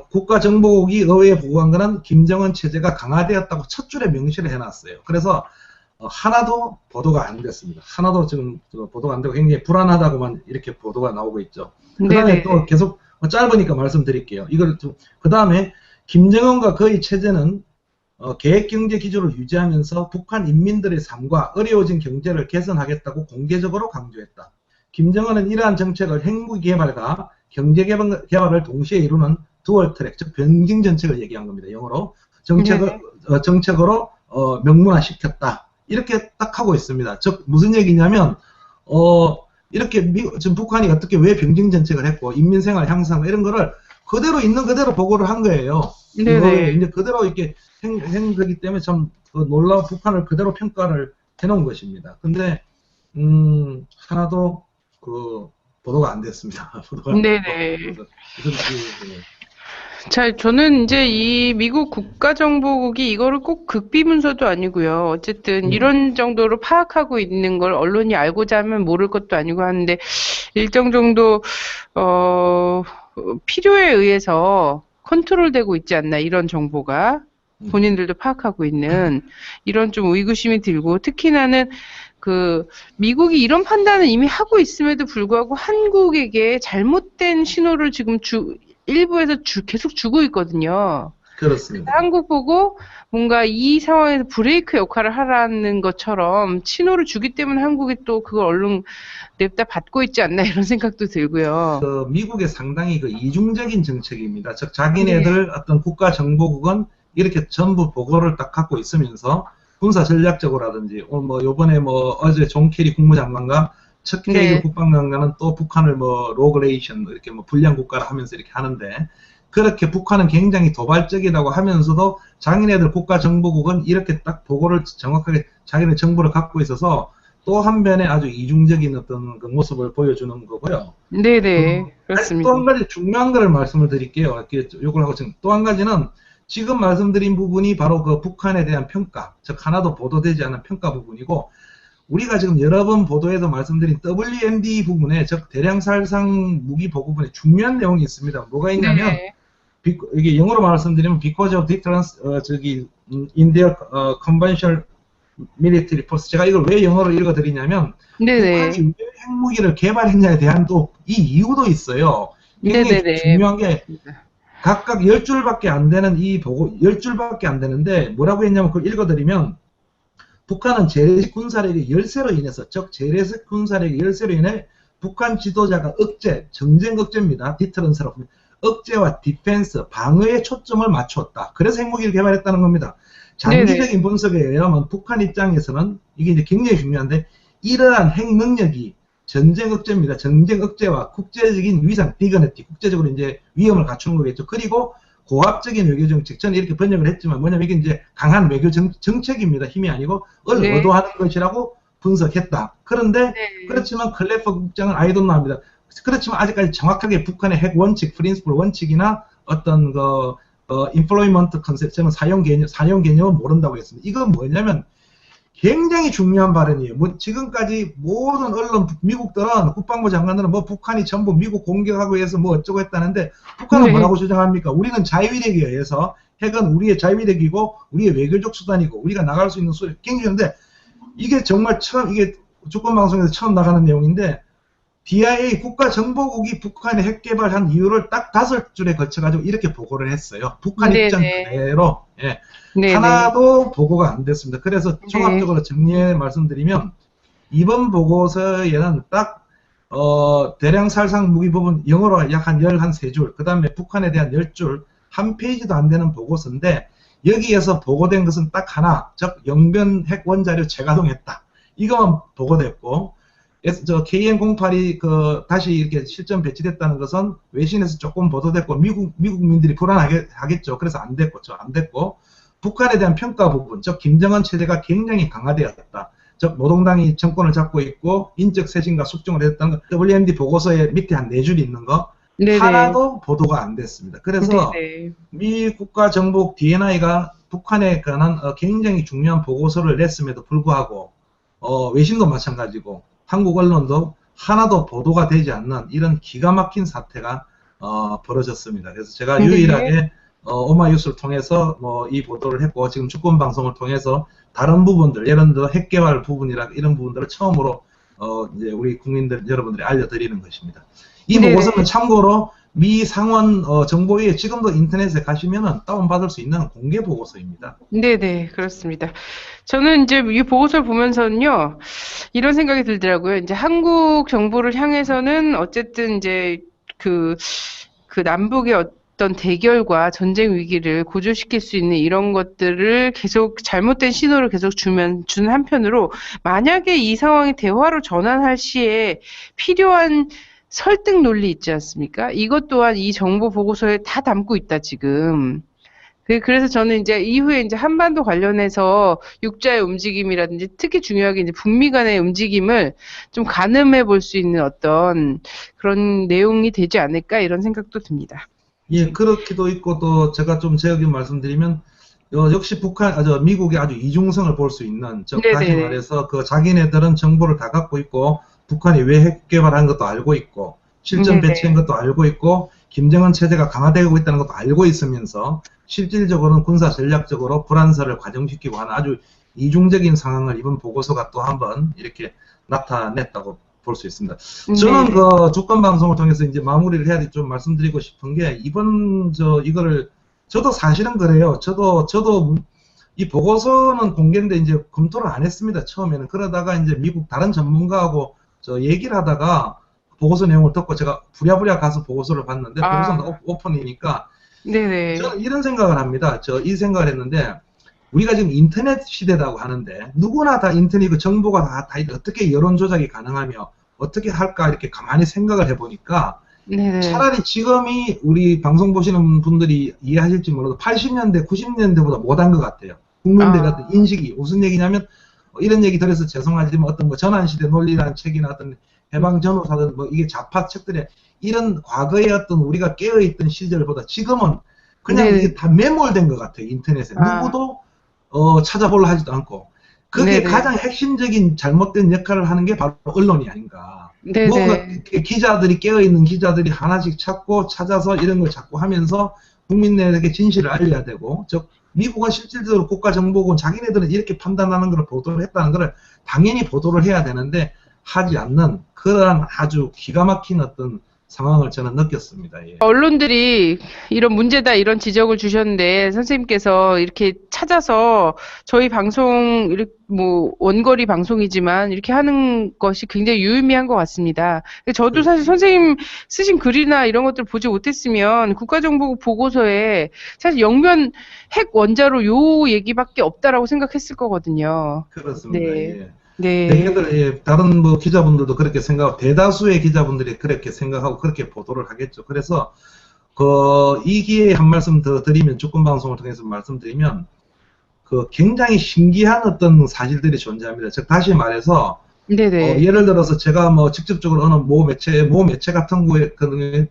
국가정보국이 의회에 보고한 거는 김정은 체제가 강화되었다고 첫 줄에 명시를 해놨어요. 그래서 하나도 보도가 안 됐습니다. 하나도 지금 보도가 안 되고 굉장히 불안하다고만 이렇게 보도가 나오고 있죠. 그 다음에 또 계속 짧으니까 말씀드릴게요. 그 다음에 김정은과 그의 체제는 계획경제 기조를 유지하면서 북한 인민들의 삶과 어려워진 경제를 개선하겠다고 공개적으로 강조했다. 김정은은 이러한 정책을 핵무기 개발과 경제 개발을 동시에 이루는 두얼 트랙, 즉 변경 정책을 얘기한 겁니다. 영어로 정책으로 명문화시켰다. 이렇게 딱 하고 있습니다. 즉 무슨 얘기냐면 이렇게 지금 북한이 어떻게 왜 병정 정책을 했고 인민생활 향상 이런 거를 그대로 있는 그대로 보고를 한 거예요. 이제 그대로 이렇게 한 거기 때문에 참 놀라운 북한을 그대로 평가를 해놓은 것입니다. 근데 하나도 보도가 안 됐습니다. 자, 저는 이제 이 미국 국가정보국이 이거를 꼭 극비문서도 아니고요. 어쨌든 이런 정도로 파악하고 있는 걸 언론이 알고자 하면 모를 것도 아니고 하는데 일정 정도 필요에 의해서 컨트롤되고 있지 않나 이런 정보가 본인들도 파악하고 있는 이런 좀 의구심이 들고 특히나는 미국이 이런 판단을 이미 하고 있음에도 불구하고 한국에게 잘못된 신호를 지금 일부에서 계속 주고 있거든요. 그렇습니다. 한국 보고 뭔가 이 상황에서 브레이크 역할을 하라는 것처럼 신호를 주기 때문에 한국이 또 그걸 얼른 냅다 받고 있지 않나 이런 생각도 들고요. 미국의 상당히 이중적인 정책입니다. 즉 자기네들 어떤 국가정보국은 이렇게 전부 보고를 딱 갖고 있으면서 군사 전략적으로라든지 요번에 어제 존 케리 국무장관과 첫 케리 국방장관은 또 북한을 로그레이션 이렇게 불량 국가를 하면서 이렇게 하는데 그렇게 북한은 굉장히 도발적이라고 하면서도 자기네들 국가정보국은 이렇게 딱 보고를 정확하게 자기네 정보를 갖고 있어서 또 한편에 아주 이중적인 어떤 모습을 보여주는 거고요. 네네, 그렇습니다. 또 한 가지 중요한 거를 말씀을 드릴게요. 요걸 하고 또 한 가지는 지금 말씀드린 부분이 바로 북한에 대한 평가, 즉 하나도 보도되지 않은 평가 부분이고 우리가 지금 여러 번 보도에도 말씀드린 WMD 부분에 즉 대량살상 무기 보고분에 중요한 내용이 있습니다. 뭐가 있냐면 이게 영어로 말씀드리면 because of deterrence in their conventional military force 제가 이걸 왜 영어로 읽어드리냐면 북한이 왜 핵무기를 개발했냐에 대한 또 이 이유도 있어요. 굉장히 중요한 게 각각 10줄밖에 안 되는 이 보고 10줄밖에 안 되는데 뭐라고 했냐면 그걸 읽어드리면 북한은 재래식 군사력의 열세로 인해서 즉 재래식 군사력의 열세로 인해 북한 지도자가 정쟁 억제입니다. 디터런스라고 합니다. 억제와 디펜스, 방어에 초점을 맞추었다. 그래서 핵무기를 개발했다는 겁니다. 장기적인 분석에 의하면 북한 입장에서는 이게 이제 굉장히 중요한데 이러한 핵 능력이 전쟁 억제입니다. 전쟁 억제와 국제적인 위상, 디그니티, 국제적으로 이제 위험을 갖추는 거겠죠. 그리고 고압적인 외교 정책, 저는 이렇게 번역을 했지만 뭐냐면 이게 이제 강한 외교 정책입니다. 힘이 아니고 네. 의도하는 것이라고 분석했다. 그런데 네. 그렇지만 클레퍼 국장은 아이돈노 합니다. 그렇지만 아직까지 정확하게 북한의 핵 원칙, 프린스플 원칙이나 어떤 그 인플로이먼트 컨셉, 저는 사용 개념은 모른다고 했습니다. 이건 뭐냐면 굉장히 중요한 발언이에요. 뭐 지금까지 모든 언론, 미국들은 국방부 장관들은 뭐 북한이 전부 미국 공격하고 해서 뭐 어쩌고 했다는데 북한은 네. 뭐라고 주장합니까? 우리는 자유의력에 의해서 핵은 우리의 자유의력이고 우리의 외교적 수단이고 우리가 나갈 수 있는 수단이 굉장한데 이게 정말 처음 이게 주권방송에서 처음 나가는 내용인데 DIA 국가정보국이 북한의 핵 개발한 이유를 딱 5줄에 걸쳐가지고 이렇게 보고를 했어요. 북한 네네. 입장 그대로. 예. 네네. 하나도 보고가 안 됐습니다. 그래서 네. 종합적으로 정리해 말씀드리면 이번 보고서에는 딱 대량 살상 무기 부분 영어로 약 한 13줄, 그 다음에 북한에 대한 10줄, 한 페이지도 안 되는 보고서인데 여기에서 보고된 것은 딱 하나, 즉 영변 핵 원자료 재가동했다. 이거만 보고됐고 저 KN-08이 다시 이렇게 실전 배치됐다는 것은 외신에서 조금 보도됐고 미국민들이 불안하겠죠. 그래서 안 됐고 안 됐고 북한에 대한 평가 부분, 즉 김정은 체제가 굉장히 강화되었다. 즉 노동당이 정권을 잡고 있고 인적 쇄신과 숙종을 했다는 거, WMD 보고서에 밑에 한 4줄이 있는 거 네네. 하나도 보도가 안 됐습니다. 그래서 네네. 미 국가정보국 DNI가 북한에 관한 굉장히 중요한 보고서를 냈음에도 불구하고 외신도 마찬가지고 한국 언론도 하나도 보도가 되지 않는 이런 기가 막힌 사태가 벌어졌습니다. 그래서 제가 유일하게 오마이뉴스를 통해서 이 보도를 했고 지금 주권방송을 통해서 다른 부분들, 예를 들어 핵개발 부분이라 이런 부분들을 처음으로 이제 우리 국민들 여러분들이 알려드리는 것입니다. 이 보고서는 참고로 미 상원 정보위에 지금도 인터넷에 가시면은 다운받을 수 있는 공개 보고서입니다. 네네, 그렇습니다. 저는 이제 이 보고서를 보면서는요, 이런 생각이 들더라고요. 이제 한국 정부를 향해서는 어쨌든 이제 그 남북의 어떤 대결과 전쟁 위기를 고조시킬 수 있는 이런 것들을 계속 잘못된 신호를 계속 주는 한편으로 만약에 이 상황이 대화로 전환할 시에 필요한 설득 논리 있지 않습니까? 이것 또한 이 정보 보고서에 다 담고 있다, 지금. 그래서 저는 이제 이후에 이제 한반도 관련해서 육자의 움직임이라든지 특히 중요하게 이제 북미 간의 움직임을 좀 가늠해 볼 수 있는 어떤 그런 내용이 되지 않을까 이런 생각도 듭니다. 예, 그렇기도 있고 또 제가 좀 제역에 말씀드리면 역시 미국의 아주 이중성을 볼 수 있는, 즉 다시 말해서 자기네들은 정보를 다 갖고 있고 북한이 왜 핵 개발한 것도 알고 있고 실전 배치한 것도 알고 있고 김정은 체제가 강화되고 있다는 것도 알고 있으면서 실질적으로는 군사 전략적으로 불안설을 과정시키고 하는 아주 이중적인 상황을 이번 보고서가 또 한번 이렇게 나타냈다고 볼 수 있습니다. 저는 주권방송을 통해서 이제 마무리를 해야 돼 좀 말씀드리고 싶은 게 이번 저도 사실은 그래요. 저도 이 보고서는 공개인데 이제 검토를 안 했습니다. 처음에는. 그러다가 이제 미국 다른 전문가하고 얘기를 하다가 보고서 내용을 듣고 제가 부랴부랴 가서 보고서를 봤는데 보고서는 오픈이니까 저는 이런 생각을 합니다. 이 생각을 했는데 우리가 지금 인터넷 시대라고 하는데 누구나 다 인터넷 정보가 다 어떻게 여론 조작이 가능하며 어떻게 할까 이렇게 가만히 생각을 해보니까 차라리 지금이 우리 방송 보시는 분들이 이해하실지 몰라도 80년대, 90년대보다 못한 것 같아요. 국민들의 어떤 인식이 무슨 얘기냐면 이런 얘기 들어서 죄송하지만 어떤 전환시대 논리라는 책이나 어떤 해방전후사든 이게 좌파 책들의 이런 과거의 어떤 우리가 깨어있던 시절보다 지금은 그냥 이게 다 매몰된 것 같아요. 인터넷에. 누구도 찾아보려 하지도 않고. 그게 가장 핵심적인 잘못된 역할을 하는 게 바로 언론이 아닌가. 뭔가 기자들이 깨어있는 기자들이 하나씩 찾아서 이런 걸 자꾸 하면서 국민들에게 진실을 알려야 되고, 즉 미국은 실질적으로 국가정보국은 자기네들은 이렇게 판단하는 걸 보도를 했다는 걸 당연히 보도를 해야 되는데 하지 않는 그러한 아주 기가 막힌 어떤 상황을 저는 느꼈습니다. 예. 언론들이 이런 문제다 이런 지적을 주셨는데 선생님께서 이렇게 찾아서 저희 방송 원거리 방송이지만 이렇게 하는 것이 굉장히 유의미한 것 같습니다. 저도 사실 선생님 쓰신 글이나 이런 것들 보지 못했으면 국가정보국 보고서에 사실 영변 핵 원자로 요 얘기밖에 없다라고 생각했을 거거든요. 그렇습니다. 예. 다른 기자분들도 그렇게 생각하고 대다수의 기자분들이 그렇게 생각하고 그렇게 보도를 하겠죠. 그래서 이 기회에 한 말씀 더 드리면, 주권 방송을 통해서 말씀드리면, 굉장히 신기한 어떤 사실들이 존재합니다. 즉, 다시 말해서, 네네. 예를 들어서 제가 뭐 직접적으로 어느 모 매체 같은 거에,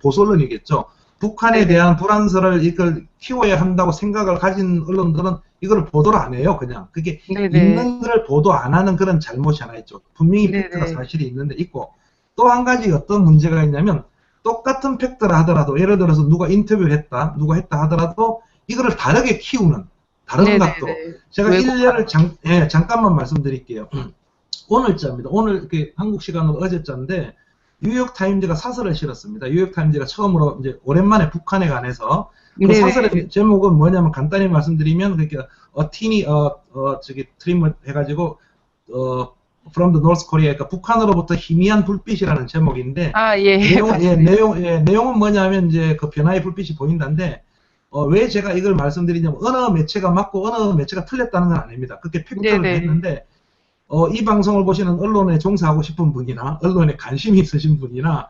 보수 언론이겠죠. 북한에 네네. 대한 불안설을 이걸 키워야 한다고 생각을 가진 언론들은 이걸 보도를 안 해요, 그냥. 그게 네네. 있는 걸 보도 안 하는 그런 잘못이 하나 있죠. 분명히 팩트가 네네. 사실이 있는데 있고, 또 한 가지 어떤 문제가 있냐면, 똑같은 팩트를 하더라도, 예를 들어서 누가 인터뷰를 했다, 누가 했다 하더라도, 이거를 다르게 키우는, 다른 각도로. 네네네. 제가 일례를 왜곡하는. 잠깐만 말씀드릴게요. 오늘자입니다. 오늘 이렇게 한국 시간으로 어제자인데, 뉴욕타임즈가 사설을 실었습니다. 뉴욕타임즈가 처음으로 이제 오랜만에 북한에 관해서 그 네네. 사설의 제목은 뭐냐면 간단히 말씀드리면 그러니까 저기 트림을 해가지고 From the North Korea, 그러니까 북한으로부터 희미한 불빛이라는 제목인데 아, 예, 봤습니다. 내용은 뭐냐면 이제 그 변화의 불빛이 보인다는데 왜 제가 이걸 말씀드리냐면 어느 매체가 맞고 어느 매체가 틀렸다는 건 아닙니다. 그렇게 팩트를 네네. 했는데 이 방송을 보시는 언론에 종사하고 싶은 분이나 언론에 관심이 있으신 분이나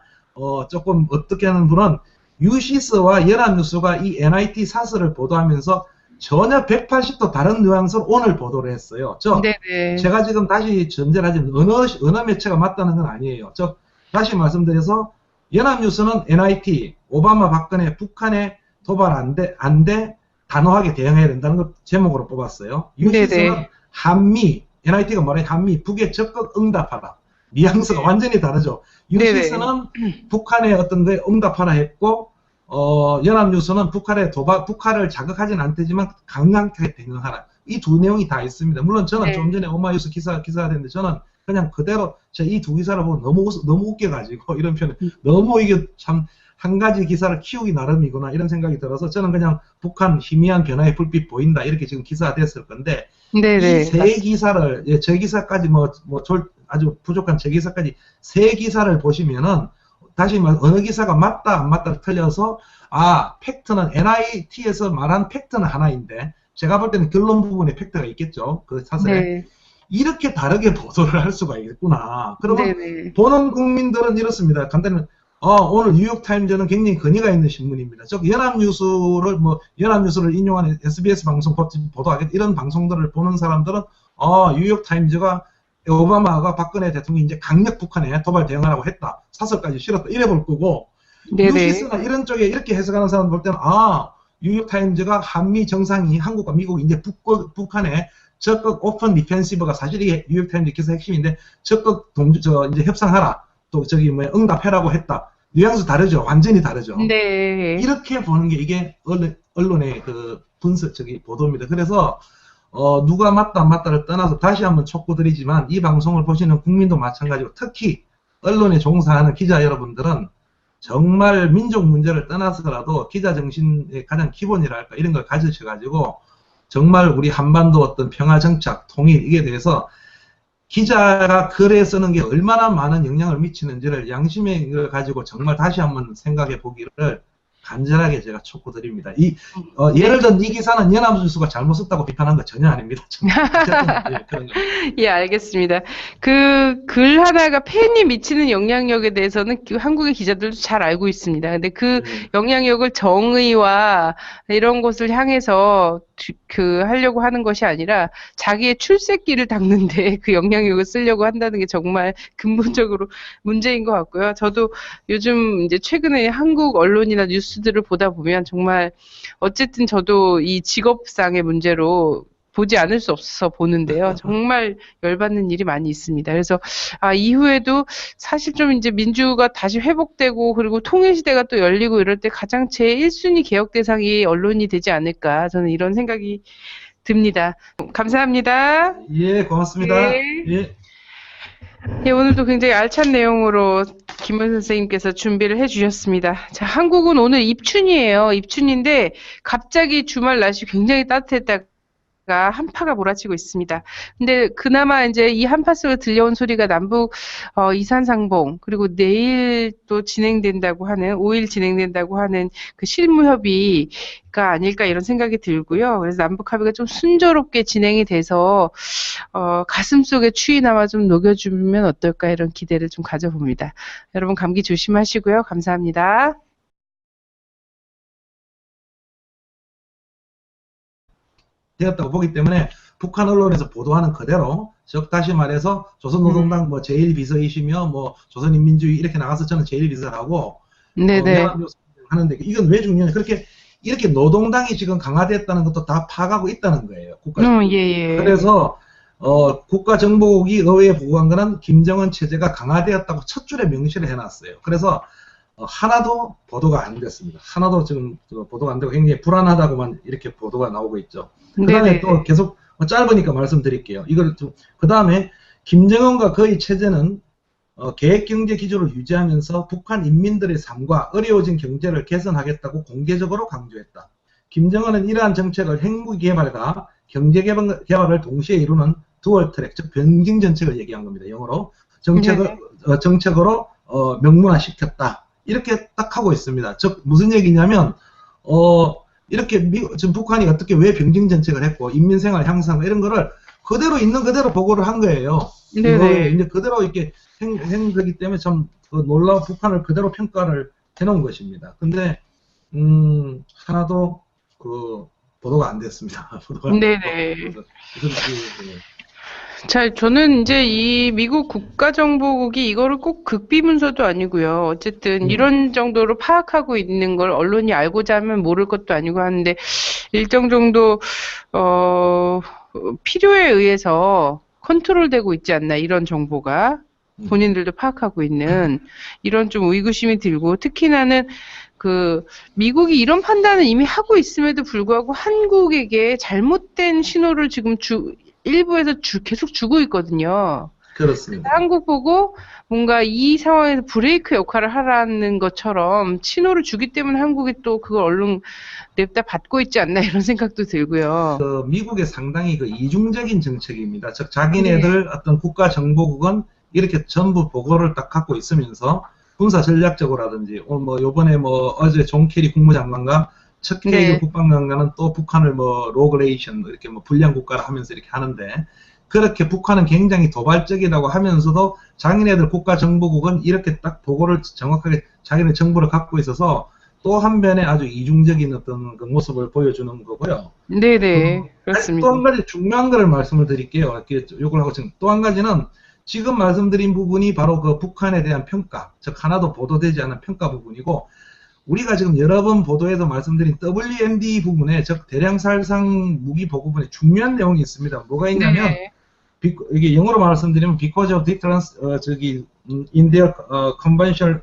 조금 어떻게 하는 분은 유시스와 연합뉴스가 이 NIT 사설을 보도하면서 전혀 180도 다른 뉘앙스로 오늘 보도를 했어요. 네네. 제가 지금 다시 전제를 하자면 어느 매체가 맞다는 건 아니에요. 다시 말씀드려서 연합뉴스는 NIT, 오바마 박근혜 북한에 도발 안 돼, 단호하게 대응해야 된다는 걸 제목으로 뽑았어요. 유시스는 네네. 한미, NIT가 뭐래? 한미, 북에 적극 응답하라. 뉘앙스가 네. 완전히 다르죠. 네네. 유시스는 북한의 어떤 거에 응답하라 했고, 연합뉴스는 북한을 자극하진 않지만 강력하게 대응하라. 이 두 내용이 다 있습니다. 물론 저는 좀 네. 전에 오마이뉴스 기사가 됐는데 저는 그냥 그대로 이 두 기사를 보고 너무 웃겨가지고 이런 표현, 너무 이게 참 한 가지 기사를 키우기 나름이구나 이런 생각이 들어서 저는 그냥 북한 희미한 변화의 불빛 보인다 이렇게 지금 기사가 됐을 건데 이 네네. 세 맞습니다. 기사를 제 기사까지 아주 부족한 제 기사까지 세 기사를 보시면은 다시 말 어느 기사가 맞다 안 맞다를 틀려서 팩트는 NIT에서 말한 팩트는 하나인데 제가 볼 때는 결론 부분에 팩트가 있겠죠. 그 사설에. 네. 이렇게 다르게 보도를 할 수가 있겠구나. 그러면 네네. 보는 국민들은 이렇습니다. 간단히 오늘 뉴욕타임즈는 굉장히 권위가 있는 신문입니다. 연합뉴스를 인용하는 SBS 방송 보도하겠다 이런 방송들을 보는 사람들은 뉴욕타임즈가 오바마가 박근혜 대통령이 이제 강력 북한에 도발 대응하라고 했다. 사설까지 실었다. 이래 볼 거고 네네. 뉴시스나 이런 쪽에 이렇게 해석하는 사람 볼 때는 뉴욕타임즈가 한미 정상이 한국과 미국이 이제 북한에 적극 오픈 디펜시브가 사실 이게 뉴욕타임즈 기사 핵심인데 적극 이제 협상하라. 또 응답해라고 했다. 뉘앙스 다르죠. 완전히 다르죠. 네. 이렇게 보는 게 이게 언론의 그 보도입니다. 그래서 누가 맞다 안 맞다를 떠나서 다시 한번 촉구드리지만 이 방송을 보시는 국민도 마찬가지고 특히 언론에 종사하는 기자 여러분들은 정말 민족 문제를 떠나서라도 기자 정신의 가장 기본이랄까 이런 걸 가지셔가지고 정말 우리 한반도 어떤 평화 정착, 통일 이게 대해서 기자가 글에 쓰는 게 얼마나 많은 영향을 미치는지를 양심의 걸 가지고 정말 다시 한번 생각해 보기를 간절하게 제가 촉구드립니다. 네. 예를 든 이 기사는 연합뉴스가 잘못 썼다고 비판한 거 전혀 아닙니다. 어쨌든 그런 겁니다. 예, 알겠습니다. 그 글 하나가 팬이 미치는 영향력에 대해서는 한국의 기자들도 잘 알고 있습니다. 근데 그 영향력을 정의와 이런 곳을 향해서 하려고 하는 것이 아니라 자기의 출세기를 닦는데 그 영향력을 쓰려고 한다는 게 정말 근본적으로 문제인 것 같고요. 저도 요즘 이제 최근에 한국 언론이나 뉴스들을 보다 보면 정말 어쨌든 저도 이 직업상의 문제로 보지 않을 수 없어서 보는데요. 정말 열받는 일이 많이 있습니다. 그래서 이후에도 사실 좀 이제 민주가 다시 회복되고 그리고 통일시대가 또 열리고 이럴 때 가장 제1순위 개혁 대상이 언론이 되지 않을까 저는 이런 생각이 듭니다. 감사합니다. 예, 고맙습니다. 네. 예. 예, 오늘도 굉장히 알찬 내용으로 김은 선생님께서 준비를 해주셨습니다. 자, 한국은 오늘 입춘이에요. 입춘인데 갑자기 주말 날씨 굉장히 따뜻했다가 한파가 몰아치고 있습니다. 근데 그나마 이제 이 한파 속에 들려온 소리가 남북 이산상봉 그리고 내일 또 진행된다고 하는 5일 진행된다고 하는 그 실무협의가 아닐까 이런 생각이 들고요. 그래서 남북 합의가 좀 순조롭게 진행이 돼서 가슴속에 추위나마 좀 녹여주면 어떨까 이런 기대를 좀 가져봅니다. 여러분 감기 조심하시고요. 감사합니다. 되었다고 보기 때문에 북한 언론에서 보도하는 그대로, 즉 다시 말해서 조선노동당 뭐 제1비서이시며 뭐 조선인민주의 이렇게 나가서 저는 제1비서라고 네네. 연합뉴스 하는데, 이건 왜 중요하냐, 그렇게 이렇게 노동당이 지금 강화됐다는 것도 다 파악하고 있다는 거예요, 국가정보국이. 예. 그래서 국가정보국이 의회에 보고한 거는 김정은 체제가 강화되었다고 첫 줄에 명시를 해놨어요. 그래서 하나도 보도가 안 됐습니다. 하나도 지금 보도가 안 되고 굉장히 불안하다고만 이렇게 보도가 나오고 있죠. 그 다음에 또 계속 짧으니까 말씀드릴게요. 이걸 그 다음에 김정은과 그의 체제는 계획경제 기조를 유지하면서 북한 인민들의 삶과 어려워진 경제를 개선하겠다고 공개적으로 강조했다. 김정은은 이러한 정책을 핵무기 개발과 경제 개발을 동시에 이루는 두얼 트랙, 즉 변경 정책을 얘기한 겁니다. 영어로 정책으로 명문화시켰다. 이렇게 딱 하고 있습니다. 즉 무슨 얘기냐면 이렇게 지금 북한이 어떻게 왜 병정 정책을 했고 인민생활 향상 이런 거를 그대로 있는 그대로 보고를 한 거예요. 네네. 이제 그대로 이렇게 한 거기 때문에 참 놀라운 북한을 그대로 평가를 해놓은 것입니다. 근데 하나도 보도가 안 됐습니다. 네네. 자, 저는 이제 이 미국 국가정보국이 이거를 꼭 극비문서도 아니고요. 어쨌든 이런 정도로 파악하고 있는 걸 언론이 알고자 하면 모를 것도 아니고 하는데 일정 정도 필요에 의해서 컨트롤되고 있지 않나, 이런 정보가 본인들도 파악하고 있는 이런 좀 의구심이 들고, 특히나는 미국이 이런 판단을 이미 하고 있음에도 불구하고 한국에게 잘못된 신호를 지금 일부에서 계속 주고 있거든요. 그렇습니다. 한국 보고 뭔가 이 상황에서 브레이크 역할을 하라는 것처럼 신호를 주기 때문에 한국이 또 그걸 얼른 냅다 받고 있지 않나, 이런 생각도 들고요. 미국의 상당히 이중적인 정책입니다. 즉 자기네들 어떤 국가정보국은 이렇게 전부 보고를 딱 갖고 있으면서 군사 전략적으로라든지 요번에 어제 존 케리 국무장관과 첫 케이크 국방장관은 또 북한을 로그레이션 이렇게 불량 국가를 하면서 이렇게 하는데, 그렇게 북한은 굉장히 도발적이라고 하면서도 자기네들 국가정보국은 이렇게 딱 보고를 정확하게 자기네 정보를 갖고 있어서 또 한 변의 아주 이중적인 어떤 그 모습을 보여주는 거고요. 네네, 그렇습니다. 또 한 가지 중요한 거를 말씀을 드릴게요. 요걸 하고 또 한 가지는 지금 말씀드린 부분이 바로 북한에 대한 평가, 즉 하나도 보도되지 않은 평가 부분이고, 우리가 지금 여러 번 보도에도 말씀드린 WMD 부분에, 즉 대량살상 무기 보고분에 중요한 내용이 있습니다. 뭐가 있냐면 이게 영어로 말씀드리면 because of deterrence in their conventional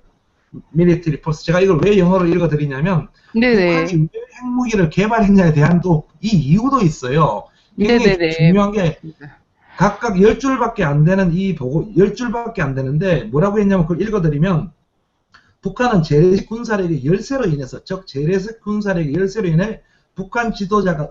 military force. 제가 이걸 왜 영어로 읽어드리냐면 북한이 왜 핵무기를 개발했냐에 대한 또 이 이유도 있어요. 굉장히 중요한 게 각각 10줄밖에 안 되는 이 보고, 10줄밖에 안 되는데 뭐라고 했냐면 그걸 읽어드리면, 북한은 재래식 군사력의 열세로 인해서, 즉 재래식 군사력의 열세로 인해 북한 지도자가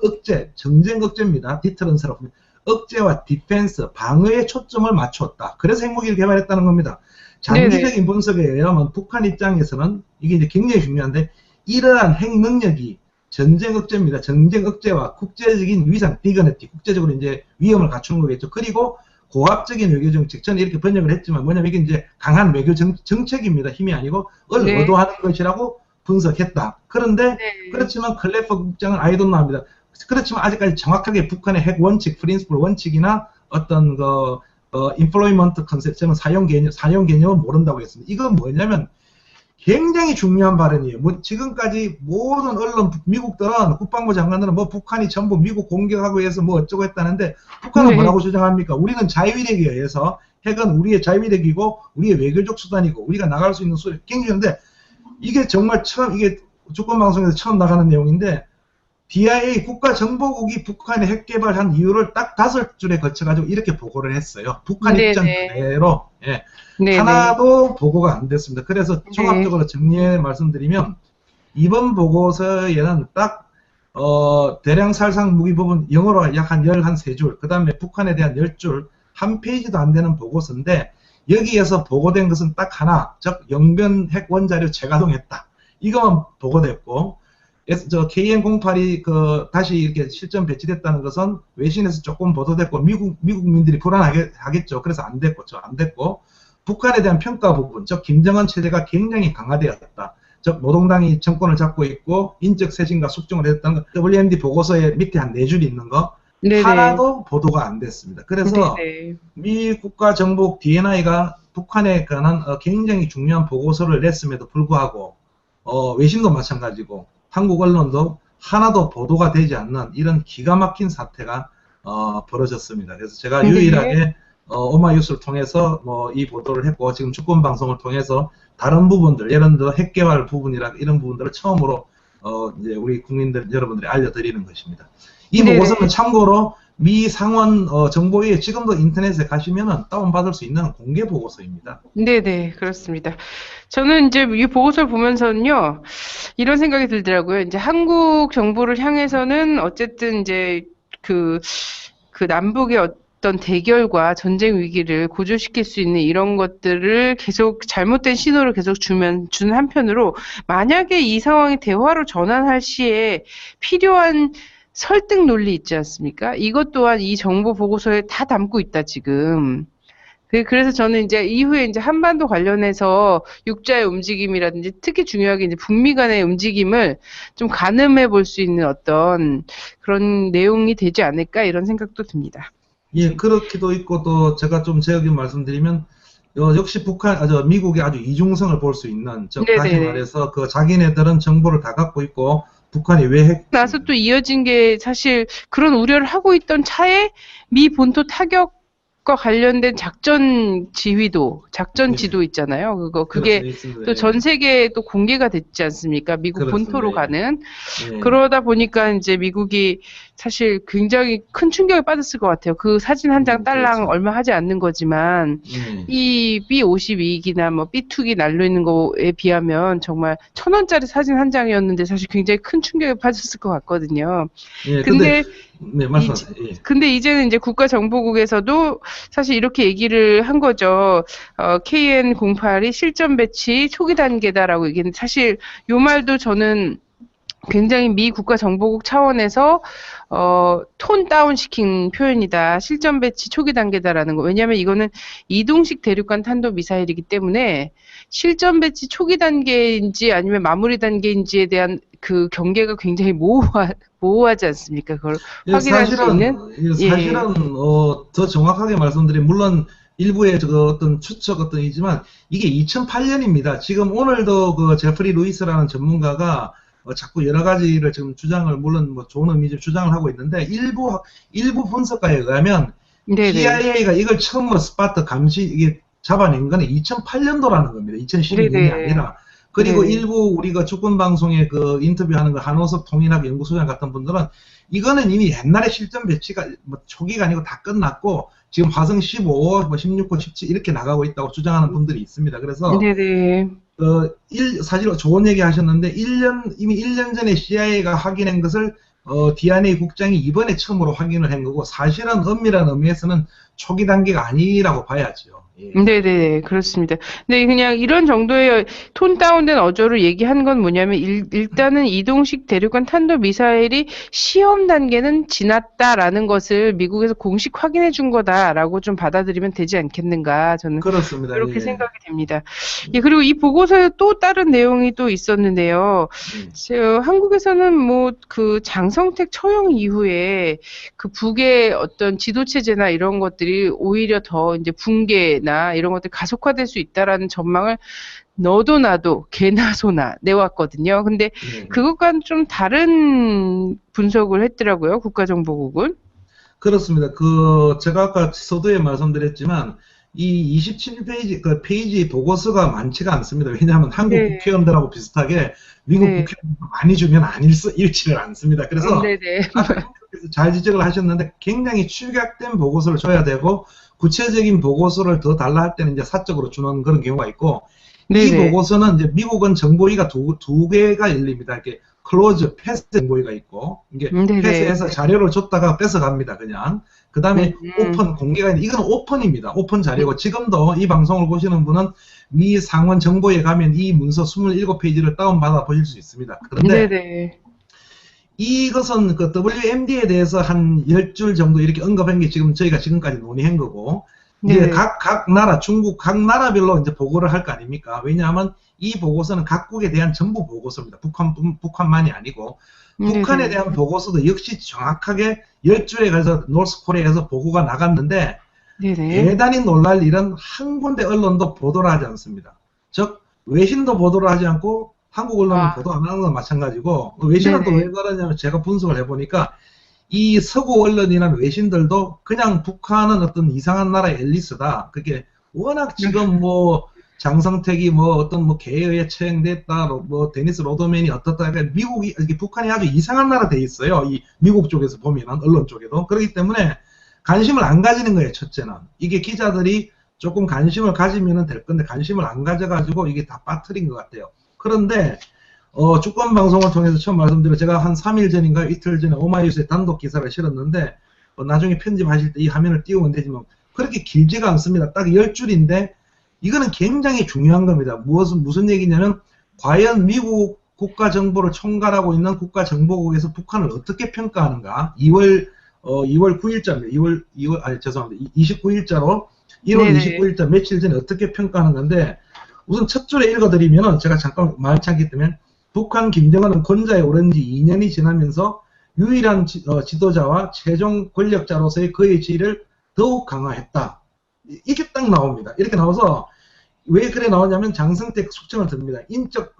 정쟁 억제입니다. 디터런스라고 합니다. 억제와 디펜스, 방어에 초점을 맞추었다. 그래서 핵무기를 개발했다는 겁니다. 장기적인 분석에 의하면 북한 입장에서는 이게 이제 굉장히 중요한데, 이러한 핵 능력이 전쟁 억제입니다. 전쟁 억제와 국제적인 위상, 디그니티, 국제적으로 이제 위험을 갖추는 거겠죠. 그리고 고압적인 외교 정책, 저는 이렇게 번역을 했지만 뭐냐면 이게 이제 강한 외교 정책입니다. 힘이 아니고 의도하는 것이라고 분석했다. 그런데 그렇지만 클레퍼 국장은 아이돈노 합니다. 그렇지만 아직까지 정확하게 북한의 핵 원칙, 프린스플 원칙이나 어떤 인플로이먼트 컨셉, 저는 사용 개념은 모른다고 했습니다. 이건 뭐냐면 굉장히 중요한 발언이에요. 지금까지 모든 언론, 미국들은, 국방부 장관들은 북한이 전부 미국 공격하고 해서 어쩌고 했다는데, 북한은 뭐라고 주장합니까? 우리는 자유력에 의해서, 핵은 우리의 자유력이고, 우리의 외교적 수단이고, 우리가 나갈 수 있는 수단이 굉장히 좋은데, 이게 정말 이게 주권방송에서 처음 나가는 내용인데, DIA 국가정보국이 북한의 핵 개발한 이유를 딱 5줄에 거쳐가지고 이렇게 보고를 했어요. 북한 입장 그대로. 하나도 보고가 안 됐습니다. 그래서 종합적으로 정리해 말씀드리면, 이번 보고서에는 딱 대량살상 무기 부분 영어로 약 한 13줄, 그 다음에 북한에 대한 10줄, 한 페이지도 안 되는 보고서인데, 여기에서 보고된 것은 딱 하나, 즉 영변 핵 원자료 재가동했다. 이거만 보고됐고, KN-08이 다시 이렇게 실전 배치됐다는 것은 외신에서 조금 보도됐고, 미국민들이 불안하겠죠. 그래서 안 됐고, 북한에 대한 평가 부분, 즉 김정은 체제가 굉장히 강화되었다. 즉 노동당이 정권을 잡고 있고 인적 쇄신과 숙종을 했던 WMD 보고서에 밑에 한 4줄 있는 거 네네. 하나도 보도가 안 됐습니다. 그래서 네네. 미 국가정보국 DNI가 북한에 관한 굉장히 중요한 보고서를 냈음에도 불구하고 외신도 마찬가지고 한국 언론도 하나도 보도가 되지 않는 이런 기가 막힌 사태가 벌어졌습니다. 그래서 제가 네. 유일하게 오마이뉴스를 통해서 이 보도를 했고 지금 주권 방송을 통해서 다른 부분들 예를 들어 핵개발 부분이라 이런 부분들을 처음으로 이제 우리 국민들 여러분들이 알려드리는 것입니다. 이 네네. 보고서는 참고로 미 상원 정보위에 지금도 인터넷에 가시면은 다운받을 수 있는 공개 보고서입니다. 네네, 그렇습니다. 저는 이제 이 보고서를 보면서는요, 이런 생각이 들더라고요. 이제 한국 정부를 향해서는 어쨌든 이제 그 남북의 어떤 대결과 전쟁 위기를 고조시킬 수 있는 이런 것들을 계속 잘못된 신호를 계속 주는 한편으로 만약에 이 상황이 대화로 전환할 시에 필요한 설득 논리 있지 않습니까? 이것 또한 이 정보 보고서에 다 담고 있다, 지금. 그래서 저는 이제 이후에 이제 한반도 관련해서 육자의 움직임이라든지 특히 중요하게 이제 북미 간의 움직임을 좀 가늠해 볼 수 있는 어떤 그런 내용이 되지 않을까 이런 생각도 듭니다. 예, 그렇기도 있고 또 제가 좀 제 의견 말씀드리면 역시 미국의 아주 이중성을 볼 수 있는, 즉 다시 네네. 말해서 그 자기네들은 정보를 다 갖고 있고 북한이 왜 나서 또 이어진 게 사실 그런 우려를 하고 있던 차에 미 본토 타격과 관련된 작전 지휘도, 작전 지도 있잖아요. 그게 그렇습니다. 또 전 세계에 또 공개가 됐지 않습니까? 미국 그렇습니다. 본토로 예. 가는. 예. 그러다 보니까 이제 미국이 사실 굉장히 큰 충격을 받았을 것 같아요. 그 사진 한 장 딸랑 그렇죠. 얼마 하지 않는 거지만 예. 이 B-52기나 뭐 B-2기 날려 있는 거에 비하면 정말 1,000원짜리 사진 한 장이었는데 사실 굉장히 큰 충격을 받았을 것 같거든요. 예, 근데 네, 말씀하세요. 예. 근데 이제는 이제 국가정보국에서도 사실 이렇게 얘기를 한 거죠. KN-08이 실전 배치 초기 단계다라고 얘기했는데 사실 요 말도 저는 굉장히 미 국가정보국 차원에서 톤 다운 시킨 표현이다. 실전 배치 초기 단계다라는 거. 왜냐하면 이거는 이동식 대륙간 탄도 미사일이기 때문에 실전 배치 초기 단계인지 아니면 마무리 단계인지에 대한 그 경계가 굉장히 모호하지 않습니까? 그걸 확인할 수 있는. 사실은 더 정확하게 말씀드리면 물론 일부의 어떤 추측이지만 이게 2008년입니다. 지금 오늘도 그 제프리 루이스라는 전문가가 자꾸 여러 가지를 지금 주장을, 물론 뭐 좋은 의미로 주장을 하고 있는데 일부 분석가에 의하면 네네. CIA가 이걸 처음으로 스파트 이게 잡아낸 거는 2008년도라는 겁니다. 2012년이 네네. 아니라. 그리고 네네. 일부 우리가 주권방송에 그 인터뷰하는 거 한호섭 통일학 연구소장 같은 분들은 이거는 이미 옛날에 실전 배치가 뭐 초기가 아니고 다 끝났고 지금 화성 15, 뭐 16호, 17 이렇게 나가고 있다고 주장하는 분들이 있습니다. 그래서 네네. 사실 좋은 얘기 하셨는데 이미 1년 전에 CIA가 확인한 것을 DNA 국장이 이번에 처음으로 확인을 한 거고 사실은 엄밀한 의미에서는 초기 단계가 아니라고 봐야죠. 예. 네네, 그렇습니다. 근데 그냥 이런 정도의 톤 다운된 어조로 얘기한 건 뭐냐면 일단은 이동식 대륙간 탄도 미사일이 시험 단계는 지났다라는 것을 미국에서 공식 확인해 준 거다라고 좀 받아들이면 되지 않겠는가, 저는 그렇습니다. 그렇게 예. 생각이 됩니다. 예, 그리고 이 보고서에 또 다른 내용이 또 있었는데요. 한국에서는 뭐 그 장성택 처형 이후에 그 북의 어떤 지도 체제나 이런 것들이 오히려 더 이제 붕괴나 이런 것들이 가속화될 수 있다라는 전망을 너도 나도 개나 소나 내왔거든요. 근데 그것과는 좀 다른 분석을 했더라고요. 국가정보국은. 그렇습니다. 제가 아까 서두에 말씀드렸지만 이 27페이지 그 페이지 보고서가 많지가 않습니다. 왜냐하면 한국 네. 국회의원들하고 비슷하게 미국 네. 국회의원들 많이 주면 읽지를 않습니다. 그래서 네네. 잘 지적을 하셨는데 굉장히 축약된 보고서를 줘야 되고 구체적인 보고서를 더 달라 할 때는 이제 사적으로 주는 그런 경우가 있고 이 네네. 보고서는 이제 미국은 정보위가 두 개가 열립니다. 이렇게 클로즈 패스 정보위가 있고 이게 네네. 패스해서 자료를 줬다가 뺏어갑니다. 그냥 그 다음에 오픈 공개가 있는 이건 오픈입니다. 오픈 자료고 지금도 이 방송을 보시는 분은 미 상원 정보에 가면 이 문서 27페이지를 다운받아 보실 수 있습니다. 그런데 네네. 이것은 그 WMD에 대해서 한 10줄 정도 이렇게 언급한 게 지금 저희가 지금까지 논의한 거고 이제 네. 각 나라, 중국 각 나라별로 이제 보고를 할 거 아닙니까? 왜냐하면 이 보고서는 각국에 대한 정부 보고서입니다. 북한만이 아니고. 북한에 네네. 대한 보고서도 역시 정확하게 10줄에 가서 노스 코리아에서 보고가 나갔는데, 네네. 대단히 놀랄 일은 한 군데 언론도 보도를 하지 않습니다. 즉, 외신도 보도를 하지 않고 한국 언론은 와, 보도 안 하는 건 마찬가지고, 외신은 또 네네. 왜 그러냐면 제가 분석을 해보니까 이 서구 언론이나 외신들도 그냥 북한은 어떤 이상한 나라의 앨리스다. 그게 워낙 지금 뭐 장성택이 뭐 어떤 뭐 개의에 처형됐다, 뭐 데니스 로드맨이 어떻다. 그러니까 미국이 북한이 아주 이상한 나라 돼 있어요. 이 미국 쪽에서 보면은 언론 쪽에도 그렇기 때문에 관심을 안 가지는 거예요. 첫째는 이게 기자들이 조금 관심을 가지면 될 건데 관심을 안 가져가지고 이게 다 빠뜨린 것 같아요. 그런데 주권 방송을 통해서 처음 말씀드려 제가 한 3일 전인가 이틀 전에 오마이뉴스에 단독 기사를 실었는데 나중에 편집하실 때 이 화면을 띄우면 되지만 그렇게 길지가 않습니다. 딱 10줄인데 이거는 굉장히 중요한 겁니다. 무슨 얘기냐면 과연 미국 국가정보를 총괄하고 있는 국가정보국에서 북한을 어떻게 평가하는가. 2월 9일자입니다. 아니 죄송합니다. 29일자로 1월 네네. 29일자 며칠 전에 어떻게 평가하는 건데 우선 첫 줄에 읽어드리면은 제가 잠깐 말창기 때문에 북한 김정은은 권좌에 오른 지 2년이 지나면서 유일한 지도자와 최종 권력자로서의 그의 지위를 더욱 강화했다. 이게 딱 나옵니다. 이렇게 나와서 왜 그래 나오냐면 장성택 숙청을 듭니다. 인적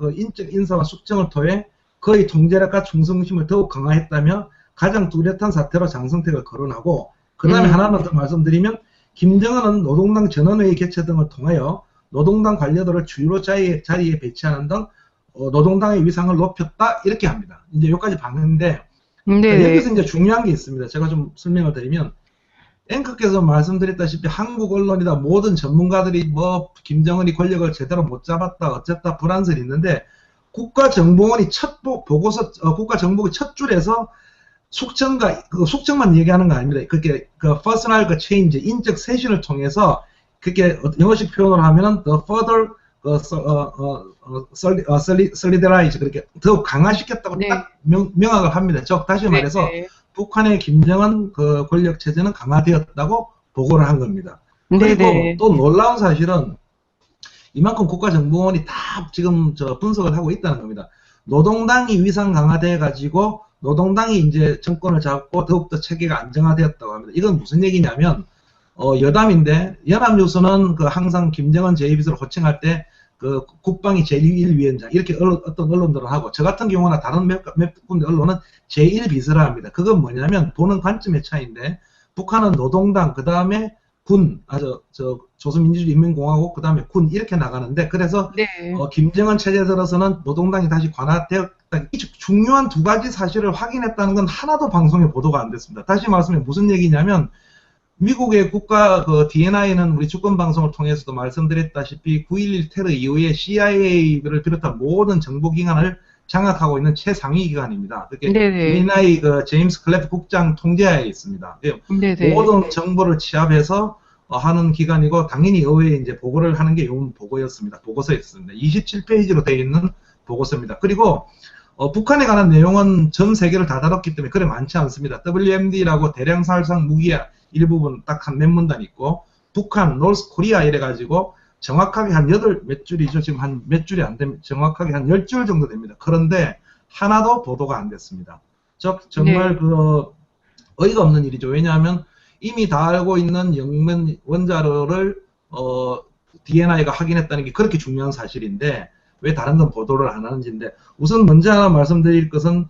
인사와 숙청을 통해 그의 통제력과 충성심을 더욱 강화했다며 가장 뚜렷한 사태로 장성택을 거론하고 그 다음에 하나만 더 말씀드리면 김정은은 노동당 전원회의 개최 등을 통하여 노동당 관료들을 주요 자리에 배치하는 등 노동당의 위상을 높였다 이렇게 합니다. 이제 여기까지 봤는데 자, 네네. 여기서 이제 중요한 게 있습니다. 제가 좀 설명을 드리면 앵커께서 말씀드렸다시피 한국 언론이다 모든 전문가들이 뭐 김정은이 권력을 제대로 못 잡았다 어쨌다 불안설이 있는데 국가정보원이 첫 보고서 국가정보국 첫 줄에서 숙청만 얘기하는 거 아닙니다. 그게 그 퍼스널 그 체인지 인적 쇄신을 통해서 그게 영어식 표현으로 하면은 the further solidize 그렇게 더 강화시켰다고 네. 딱 명확을 합니다. 즉 다시 말해서 네네. 북한의 김정은 그 권력 체제는 강화되었다고 보고를 한 겁니다. 그리고 네네. 또 놀라운 사실은 이만큼 국가정보원이 다 지금 분석을 하고 있다는 겁니다. 노동당이 위상 강화돼 가지고 노동당이 이제 정권을 잡고 더욱더 체계가 안정화되었다고 합니다. 이건 무슨 얘기냐면 여담인데 연합뉴스는 그 항상 김정은 제2비서를 호칭할 때 그 국방위 제1위원장 이렇게 어떤 언론들을 하고 저 같은 경우나 다른 몇 군데 언론은 제1비서라 합니다. 그건 뭐냐면 보는 관점의 차이인데 북한은 노동당 그 다음에 군, 조선민주주의인민공화국 그 다음에 군 이렇게 나가는데 그래서 네. 김정은 체제 들어서는 노동당이 다시 관화되었다. 이 중요한 두 가지 사실을 확인했다는 건 하나도 방송에 보도가 안 됐습니다. 다시 말씀해 무슨 얘기냐면 미국의 국가 그 DNI는 우리 주권방송을 통해서도 말씀드렸다시피 9.11 테러 이후에 CIA를 비롯한 모든 정보기관을 장악하고 있는 최상위 기관입니다. 그게 네네. DNI 그 제임스 클래프 국장 통제하에 있습니다. 네네. 모든 정보를 취합해서 하는 기관이고 당연히 의회에 이제 보고를 하는 게 이 보고였습니다. 보고서였습니다. 27페이지로 되어 있는 보고서입니다. 그리고 북한에 관한 내용은 전 세계를 다 다뤘기 때문에 그래 많지 않습니다. WMD라고 대량 살상 무기야 일부분 딱 한 몇 문단 있고 북한, 노스 코리아 이래가지고 정확하게 한 몇 줄이죠. 지금 한 몇 줄이 안 됩니다. 정확하게 한 10줄 정도 됩니다. 그런데 하나도 보도가 안 됐습니다. 정말 네. 그 어이가 없는 일이죠. 왜냐하면 이미 다 알고 있는 영문 원자료를 DNI가 확인했다는 게 그렇게 중요한 사실인데 왜 다른 건 보도를 안 하는지인데 우선 먼저 하나 말씀드릴 것은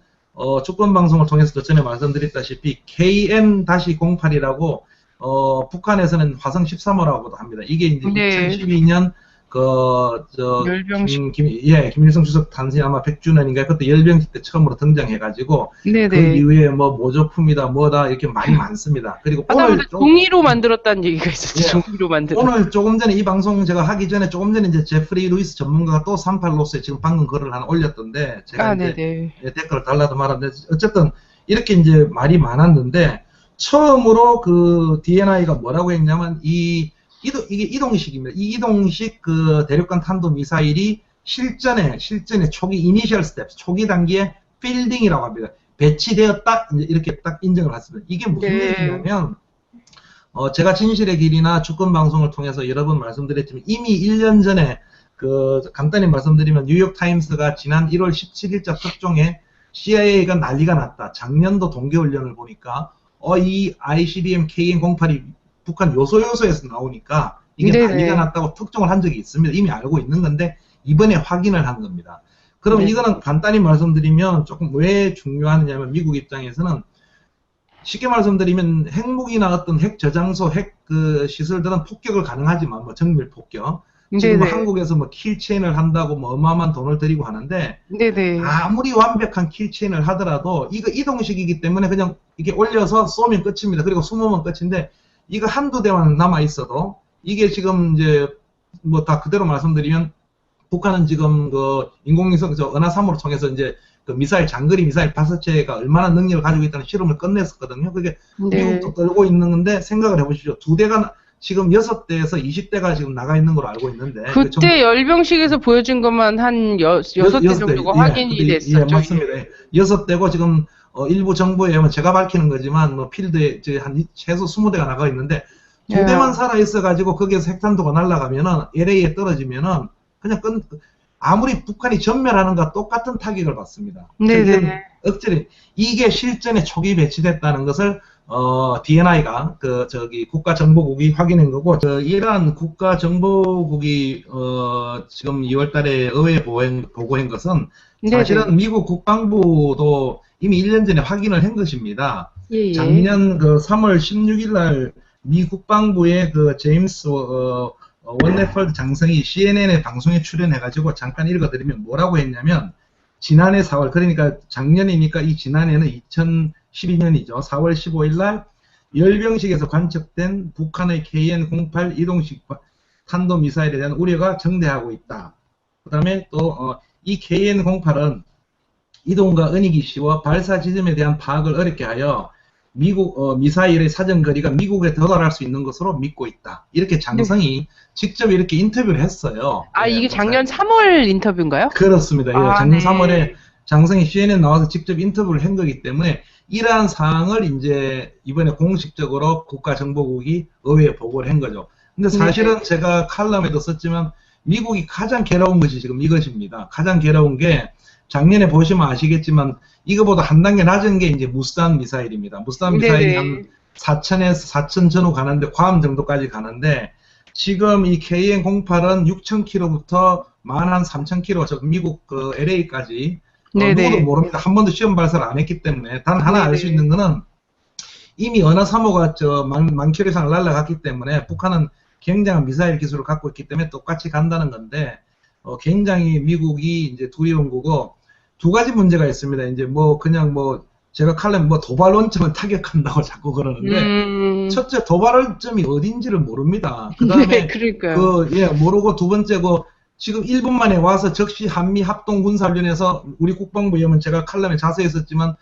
주권방송을 통해서도 전에 말씀드렸다시피 KN-08이라고 북한에서는 화성 13호라고도 합니다. 이게 이제 네. 2012년 열병식. 김일성 주석 탄생 아마 100주년인가 그때 열병식 때 처음으로 등장해가지고 그 네네. 이후에 뭐 모조품이다 뭐다 이렇게 말이 많습니다. 그리고 하다못해 종이로 만들었다는 얘기가 있었죠. 예, 종이로 만들었. 오늘 조금 전에 이 방송 제가 하기 전에 조금 전에 이제 제프리 루이스 전문가가 또 38로스에 지금 방금 글을 하나 올렸던데 제가 아, 이제 네네. 댓글을 달라도 말았는데 어쨌든 이렇게 이제 말이 많았는데 처음으로 그 DNI가 뭐라고 했냐면 이게 이동식입니다. 이 이동식 그 대륙간 탄도 미사일이 실전에 초기 이니셜 스텝 초기 단계의 필딩이라고 합니다. 배치되었다 이제 이렇게 딱 인정을 했습니다. 이게 무슨 네. 얘기냐면 제가 진실의 길이나 주권 방송을 통해서 여러 번 말씀드렸지만 이미 1년 전에 간단히 말씀드리면 뉴욕타임스가 지난 1월 17일자 특종에 CIA가 난리가 났다. 작년도 동계훈련을 보니까 이 ICBM KN-08이 북한 요소에서 나오니까 이게 네네. 난리가 났다고 특종을 한 적이 있습니다. 이미 알고 있는 건데 이번에 확인을 한 겁니다. 그럼 네. 이거는 간단히 말씀드리면 조금 왜 중요하냐면 미국 입장에서는 쉽게 말씀드리면 핵무기나 어떤 핵 저장소, 핵 시설들은 폭격을 가능하지만 뭐 정밀 폭격. 지금 뭐 네네. 한국에서 뭐 킬체인을 한다고 뭐 어마어마한 돈을 들이고 하는데 네네. 아무리 완벽한 킬체인을 하더라도 이거 이동식이기 때문에 그냥 이게 올려서 쏘면 끝입니다. 그리고 숨으면 끝인데 이거 한두 대만 남아 있어도 이게 지금 이제 뭐 다 그대로 말씀드리면 북한은 지금 인공위성 은하-3호를 통해서 이제 그 미사일 장거리 미사일 5채가 얼마나 능력을 가지고 있다는 실험을 끝냈었거든요. 그게 네. 미국도 떨고 있는 건데 생각을 해보십시오. 2대가 지금 6대에서 20대가 지금 나가 있는 걸로 알고 있는데 그때 열병식에서 보여준 것만 한 6대 정도가 확인이 됐었죠. 예, 맞습니다. 6대고 지금 일부 정보에 의하면 제가 밝히는 거지만 뭐 필드에 이제 한 최소 20대가 나가 있는데 2대만 살아 있어가지고 거기에서 핵탄두가 날아가면은 LA에 떨어지면은 그냥 아무리 북한이 전멸하는 것과 똑같은 타격을 받습니다. 네네. 억지로 이게 실전에 초기 배치됐다는 것을 DNI가 국가정보국이 확인한 거고 이러한 국가정보국이 지금 2월달에 의회에 보고한 것은 사실은 네네. 미국 국방부도 이미 1년 전에 확인을 한 것입니다. 예. 작년 3월 16일 날 미 국방부의 제임스 원네펄드 장성이 CNN의 방송에 출연해가지고 잠깐 읽어드리면 뭐라고 했냐면 지난해 4월 그러니까 작년이니까 이 지난해는 2012년이죠. 4월 15일 날 열병식에서 관측된 북한의 KN-08 이동식 탄도미사일에 대한 우려가 정대하고 있다. 그 다음에 또 이 KN-08은 이동과 은닉이 쉬워 발사 지점에 대한 파악을 어렵게 하여 미국 미사일의 사정거리가 미국에 도달할 수 있는 것으로 믿고 있다. 이렇게 장성이 직접 이렇게 인터뷰를 했어요. 이게 작년 3월 인터뷰인가요? 그렇습니다. 작년 3월에 장성이 CNN 나와서 직접 인터뷰를 한 거기 때문에 이러한 사항을 이제 이번에 공식적으로 국가정보국이 의회에 보고를 한 거죠. 근데 사실은 제가 칼럼에도 썼지만 미국이 가장 괴로운 것이 지금 이것입니다. 가장 괴로운 게 작년에 보시면 아시겠지만 이거보다 한 단계 낮은 게 이제 무스탄 미사일입니다. 무스탄 미사일이 한 4,000에서 4,000 전후 가는데 괌 정도까지 가는데 지금 이 KN-08은 6,000km부터 만 3,000km 저 미국 LA까지 누구도 모릅니다. 한 번도 시험 발사를 안 했기 때문에 단 하나 알 수 있는 거는 이미 은하-3호가 만 킬로 이상을 날아갔기 때문에 북한은 굉장한 미사일 기술을 갖고 있기 때문에 똑같이 간다는 건데 굉장히 미국이 이제 두려운 거고 두 가지 문제가 있습니다. 이제 제가 칼럼 도발 원점을 타격한다고 자꾸 그러는데 첫째 도발 원점이 어딘지를 모릅니다. 그다음에 모르고 두 번째 지금 1분 만에 와서 적시 한미 합동 군사훈련에서 우리 국방부 위원은 제가 칼럼에 자세히 썼지만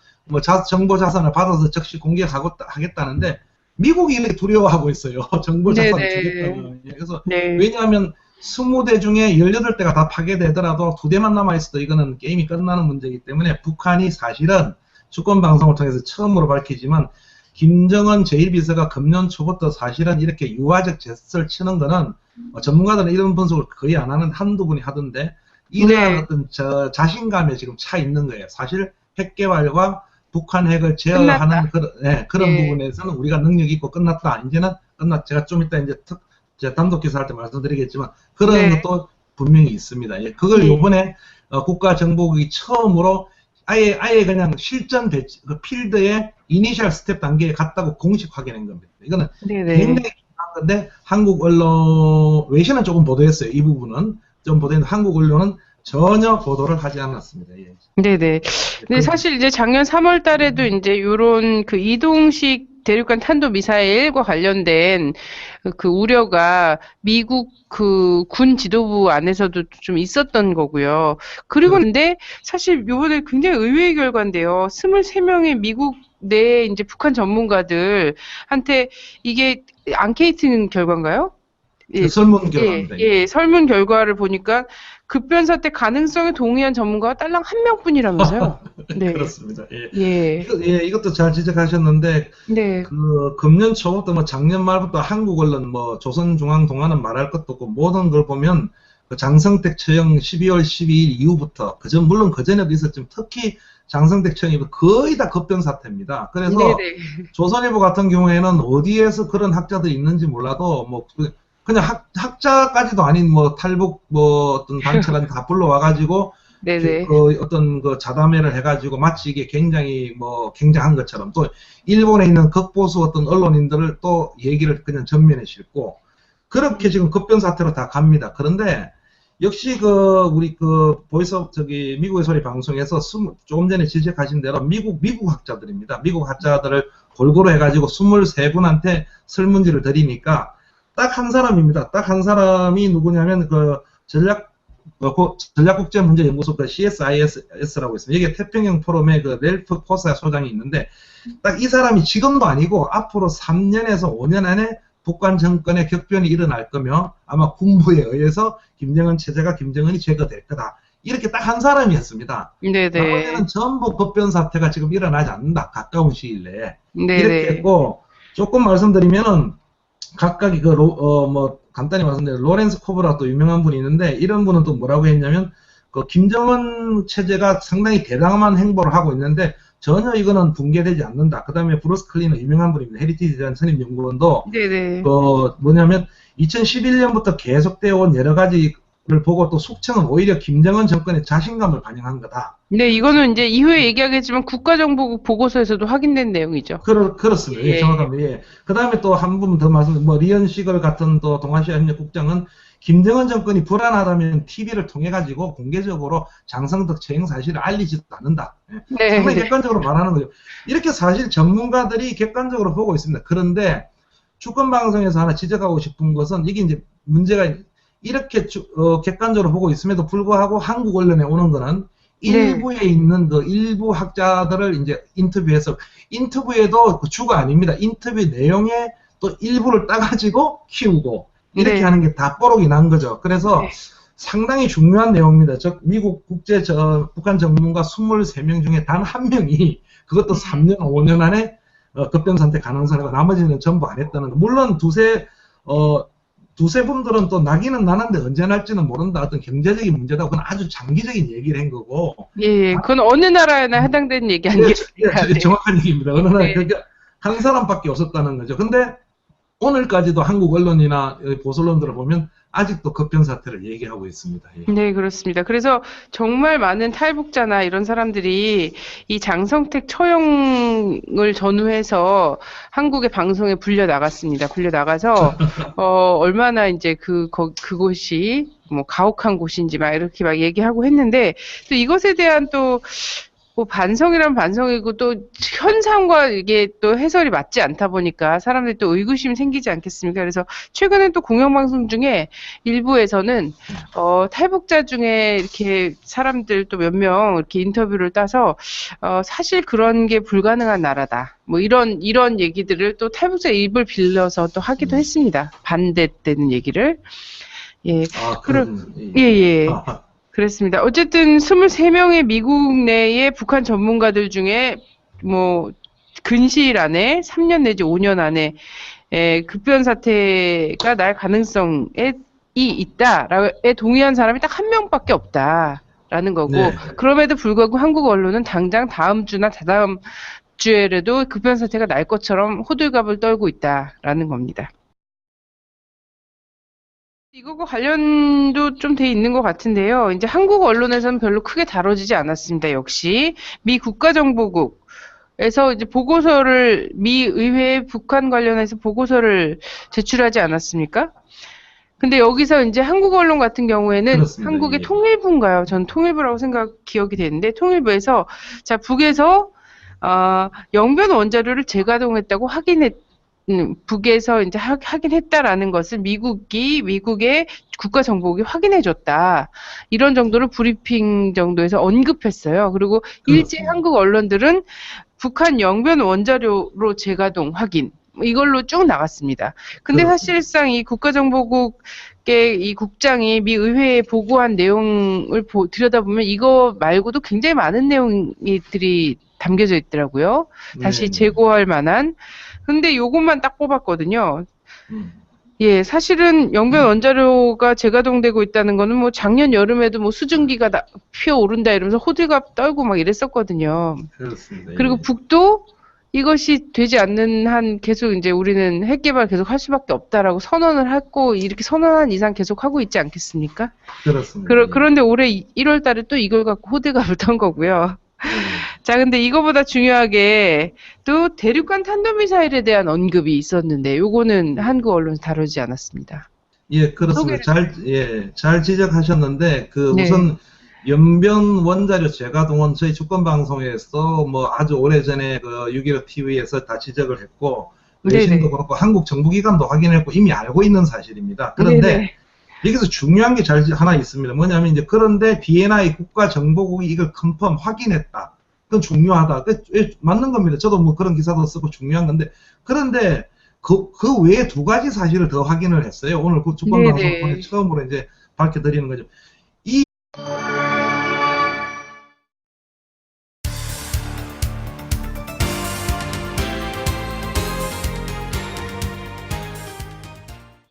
정보 자산을 받아서 적시 공개하겠다는데 미국이 이렇게 두려워하고 있어요. 정보 자산을 주겠다고. 그래서 왜냐하면 20대 중에 18대가 다 파괴되더라도 2대만 남아있어도 이거는 게임이 끝나는 문제이기 때문에 북한이 사실은 주권방송을 통해서 처음으로 밝히지만 김정은 제1비서가 금년 초부터 사실은 이렇게 유화적 제스처를 치는 거는 전문가들은 이런 분석을 거의 안 하는 한두 분이 하던데 이러한 어떤 자신감에 지금 차 있는 거예요. 사실 핵 개발과 북한 핵을 제어하는 그런 부분에서는 우리가 능력이 있고 끝났다. 이제는 제가 좀 이따 이제 제가 단독 기사할 때 말씀드리겠지만 그런 것도 분명히 있습니다. 그걸 요번에 국가정보국이 처음으로 아예 그냥 실전 필드의 이니셜 스텝 단계에 갔다고 공식 확인한 겁니다. 이거는 굉장히 중요한 건데 한국 언론 외신은 조금 보도했어요. 이 부분은 좀 보도했는데 한국 언론은 전혀 보도를 하지 않았습니다. 네네. 근데 사실 이제 작년 3월 달에도 이제 요런 이동식 대륙간 탄도 미사일과 관련된 그 우려가 미국 군 지도부 안에서도 좀 있었던 거고요. 그리고 근데 사실 요번에 굉장히 의외의 결과인데요. 23명의 미국 내 이제 북한 전문가들한테 이게 앙케이트 결과인가요? 설문 결과입니다. 설문 결과를 보니까 급변 사태 가능성에 동의한 전문가가 딸랑 한 명뿐이라면서요. 네. 그렇습니다. 예. 예. 이것도 잘 지적하셨는데, 네. 금년 초부터 뭐 작년 말부터 한국 언론, 뭐 조선중앙동아는 말할 것도 없고, 모든 걸 보면, 그 장성택 처형 12월 12일 이후부터, 물론 그전에도 있었지만, 특히 장성택 처형이 거의 다 급변 사태입니다. 그래서, 네네. 조선일보 같은 경우에는 어디에서 그런 학자들이 있는지 몰라도, 뭐, 그냥 학자까지도 아닌 뭐 탈북 뭐 어떤 단체가 다 불러와가지고 네네. 어떤 그 자담회를 해가지고 마치 이게 굉장히 뭐 굉장한 것처럼 또 일본에 있는 극보수 어떤 언론인들을 또 얘기를 그냥 전면에 싣고 그렇게 지금 급변 사태로 다 갑니다. 그런데 역시 우리 보이스 미국의 소리 방송에서 조금 전에 지적하신 대로 미국 학자들입니다. 미국 학자들을 골고루 해가지고 23분한테 설문지를 드리니까 딱 한 사람입니다. 딱 한 사람이 누구냐면 전략국제문제연구소 CSIS라고 있습니다. 여기 태평양 포럼에 렐프 포사 소장이 있는데 딱 이 사람이 지금도 아니고 앞으로 3년에서 5년 안에 북한 정권의 격변이 일어날 거며 아마 군부에 의해서 김정은 체제가 김정은이 제거될 거다. 이렇게 딱 한 사람이었습니다. 네네. 나머지는 전부 급변 사태가 지금 일어나지 않는다. 가까운 시일 내에. 네네. 이렇게 했고 조금 말씀드리면은 각각이 간단히 말씀드리면 로렌스 코브라 또 유명한 분이 있는데 이런 분은 또 뭐라고 했냐면 김정은 체제가 상당히 대담한 행보를 하고 있는데 전혀 이거는 붕괴되지 않는다. 그 다음에 브루스 클리너 유명한 분입니다. 헤리티지 대한 선임연구원도 네네. 뭐냐면 2011년부터 계속되어 온 여러 가지를 보고 또 숙청은 오히려 김정은 정권의 자신감을 반영한 거다. 네, 이거는 이제 이후에 얘기하겠지만 국가정보국 보고서에서도 확인된 내용이죠. 그렇습니다. 예, 정확합니다. 예. 그 다음에 또 한 분 더 리언 시걸 같은 또 동아시아 협력 국장은 김정은 정권이 불안하다면 TV를 통해가지고 공개적으로 장성덕 처형 사실을 알리지도 않는다. 예. 네. 상당히 객관적으로 말하는 거죠. 이렇게 사실 전문가들이 객관적으로 보고 있습니다. 그런데 주권방송에서 하나 지적하고 싶은 것은 이게 이제 문제가 이렇게 객관적으로 보고 있음에도 불구하고 한국 언론에 오는 거는 일부에 있는 일부 학자들을 이제 인터뷰해서 인터뷰에도 주가 아닙니다. 인터뷰 내용에 또 일부를 따가지고 키우고 이렇게 하는 게 다 뽀록이 난 거죠. 그래서 상당히 중요한 내용입니다. 미국 북한 전문가 23명 중에 단 한 명이 그것도 3년, 5년 안에 급변 사태 가능성이고 나머지는 전부 안 했다는 거. 물론 두세 분들은 또 나기는 나는데 언제 날지는 모른다. 어떤 경제적인 문제다. 그건 아주 장기적인 얘기를 한 거고. 예, 그건 어느 나라에나 해당되는 얘기 아니에요? 정확한 얘기입니다. 어느 나라에. 그러니까 한 사람밖에 없었다는 거죠. 근데 오늘까지도 한국 언론이나 보수 언론들을 보면 아직도 급변 사태를 얘기하고 있습니다. 예. 네, 그렇습니다. 그래서 정말 많은 탈북자나 이런 사람들이 이 장성택 처형을 전후해서 한국의 방송에 불려 나갔습니다. 불려 나가서 얼마나 이제 그곳이 뭐 가혹한 곳인지 막 이렇게 막 얘기하고 했는데 또 이것에 대한 또 뭐 반성이란 반성이고 또 현상과 이게 또 해설이 맞지 않다 보니까 사람들이 또 의구심이 생기지 않겠습니까? 그래서 최근에 또 공영방송 중에 일부에서는 탈북자 중에 이렇게 사람들 또 몇 명 이렇게 인터뷰를 따서 사실 그런 게 불가능한 나라다. 뭐 이런 얘기들을 또 탈북자 입을 빌려서 또 하기도 했습니다. 반대되는 얘기를. 예. 예. 그렇습니다. 어쨌든 23명의 미국 내의 북한 전문가들 중에 뭐 근시일 안에 3년 내지 5년 안에 급변 사태가 날 가능성이 있다라에 동의한 사람이 딱 한 명밖에 없다라는 거고 네. 그럼에도 불구하고 한국 언론은 당장 다음 주나 다다음 주에라도 급변 사태가 날 것처럼 호들갑을 떨고 있다라는 겁니다. 이거과 관련도 좀 돼 있는 것 같은데요. 이제 한국 언론에서는 별로 크게 다뤄지지 않았습니다. 역시 미 국가정보국에서 이제 보고서를 미 의회에 북한 관련해서 보고서를 제출하지 않았습니까? 근데 여기서 이제 한국 언론 같은 경우에는 그렇습니다. 한국의 예. 통일부인가요? 전 통일부라고 기억이 되는데 통일부에서 자 북에서 영변 원자료를 재가동했다고 북에서 이제 확인했다라는 것을 미국의 국가정보국이 확인해줬다. 이런 정도로 브리핑 정도에서 언급했어요. 그리고 일제 한국 언론들은 북한 영변 원자료로 재가동 확인 이걸로 쭉 나갔습니다. 근데 그렇습니다. 사실상 이 국가정보국의 이 국장이 미 의회에 보고한 내용을 들여다보면 이거 말고도 굉장히 많은 내용들이 담겨져 있더라고요. 다시 네. 재고할 만한. 근데 요것만 딱 뽑았거든요. 음. 예, 사실은 영변 원자료가 재가동되고 있다는 거는 뭐 작년 여름에도 뭐 수증기가 피어오른다 이러면서 호들갑 떨고 막 이랬었거든요. 그렇습니다. 그리고 예. 북도 이것이 되지 않는 한 계속 이제 우리는 핵 개발 계속 할 수밖에 없다라고 선언을 했고 이렇게 선언한 이상 계속 하고 있지 않겠습니까? 그렇습니다. 예. 그런데 올해 1월 달에 또 이걸 갖고 호들갑을 턴 거고요. 예. 자, 근데 이거보다 중요하게 또 대륙간 탄도미사일에 대한 언급이 있었는데 요거는 한국 언론에서 다루지 않았습니다. 예, 그렇습니다. 잘 지적하셨는데, 네. 우선, 연변 원자료 재가동은 저희 주권방송에서 뭐 아주 오래전에 그 6.15 TV에서 다 지적을 했고, 외신도 네네. 그렇고 한국 정부기관도 확인했고 이미 알고 있는 사실입니다. 그런데 네네. 여기서 중요한 게 하나 있습니다. 뭐냐면 이제 그런데 BNI 국가정보국이 이걸 컨펌 확인했다. 그건 중요하다. 맞는 겁니다. 저도 뭐 그런 기사도 쓰고 중요한 건데, 그런데 그 외에 두 가지 사실을 더 확인을 했어요. 오늘 그 주권방송을 통해 처음으로 이제 밝혀드리는 거죠.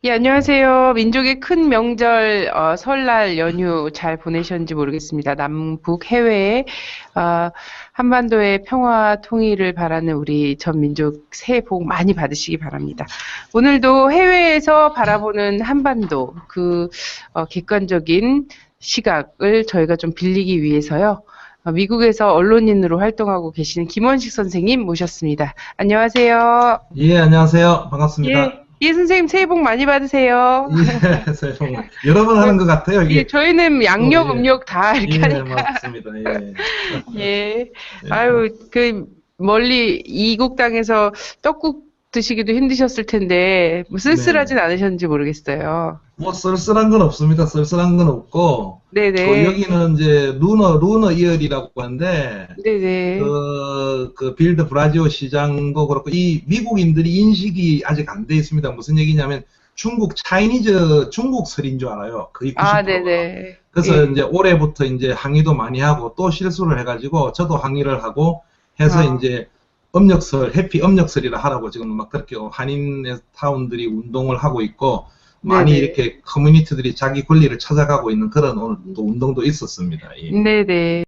예, 안녕하세요. 민족의 큰 명절 설날 연휴 잘 보내셨는지 모르겠습니다. 남북 해외에 한반도의 평화 통일을 바라는 우리 전 민족 새해 복 많이 받으시기 바랍니다. 오늘도 해외에서 바라보는 한반도 객관적인 시각을 저희가 좀 빌리기 위해서요. 미국에서 언론인으로 활동하고 계시는 김원식 선생님 모셨습니다. 안녕하세요. 예, 안녕하세요. 반갑습니다. 예, 선생님 새해 복 많이 받으세요. 예, 새해 복 여러 번 하는 것 같아요. 이게. 예, 저희는 양력, 음력 다 이렇게 하니까. 맞습니다. 예. 예. 아유, 멀리 이국 땅에서 떡국 드시기도 힘드셨을 텐데, 뭐 쓸쓸하진 않으셨는지 모르겠어요. 뭐 쓸쓸한 건 없습니다. 쓸쓸한 건 없고, 네네. 여기는 이제 루너 이어리라고 하는데, 네네. 그 빌드 브라지오 시장도 그렇고, 이 미국인들이 인식이 아직 안 돼 있습니다. 무슨 얘기냐면, 중국 설인 줄 알아요. 거의 90%가. 네네. 그래서 예. 이제 올해부터 이제 항의도 많이 하고, 또 실수를 해가지고, 저도 항의를 하고 해서 이제 해피 음력설이라 하라고 지금 막 그렇게 한인타운들이 운동을 하고 있고, 많이 이렇게 커뮤니티들이 자기 권리를 찾아가고 있는 그런 오늘 또 운동도 있었습니다. 예. 네네.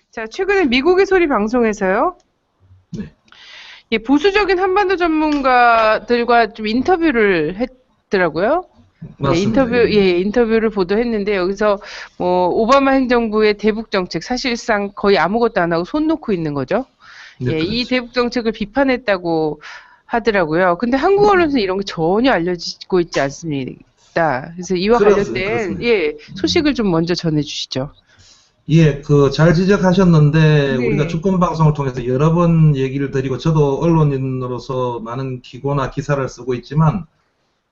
자, 최근에 미국의 소리 방송에서요. 네. 예, 보수적인 한반도 전문가들과 좀 인터뷰를 했더라고요. 맞습니다. 인터뷰를 보도했는데 여기서 뭐 오바마 행정부의 대북 정책 사실상 거의 아무것도 안 하고 손 놓고 있는 거죠. 네, 예, 그렇죠. 이 대북 정책을 비판했다고 하더라고요. 근데 한국 언론에서는 이런 게 전혀 알려지고 있지 않습니다. 그래서 이와 관련된 소식을 좀 먼저 전해 주시죠. 예, 잘 지적하셨는데, 우리가 주권방송을 통해서 여러 번 얘기를 드리고, 저도 언론인으로서 많은 기고나 기사를 쓰고 있지만,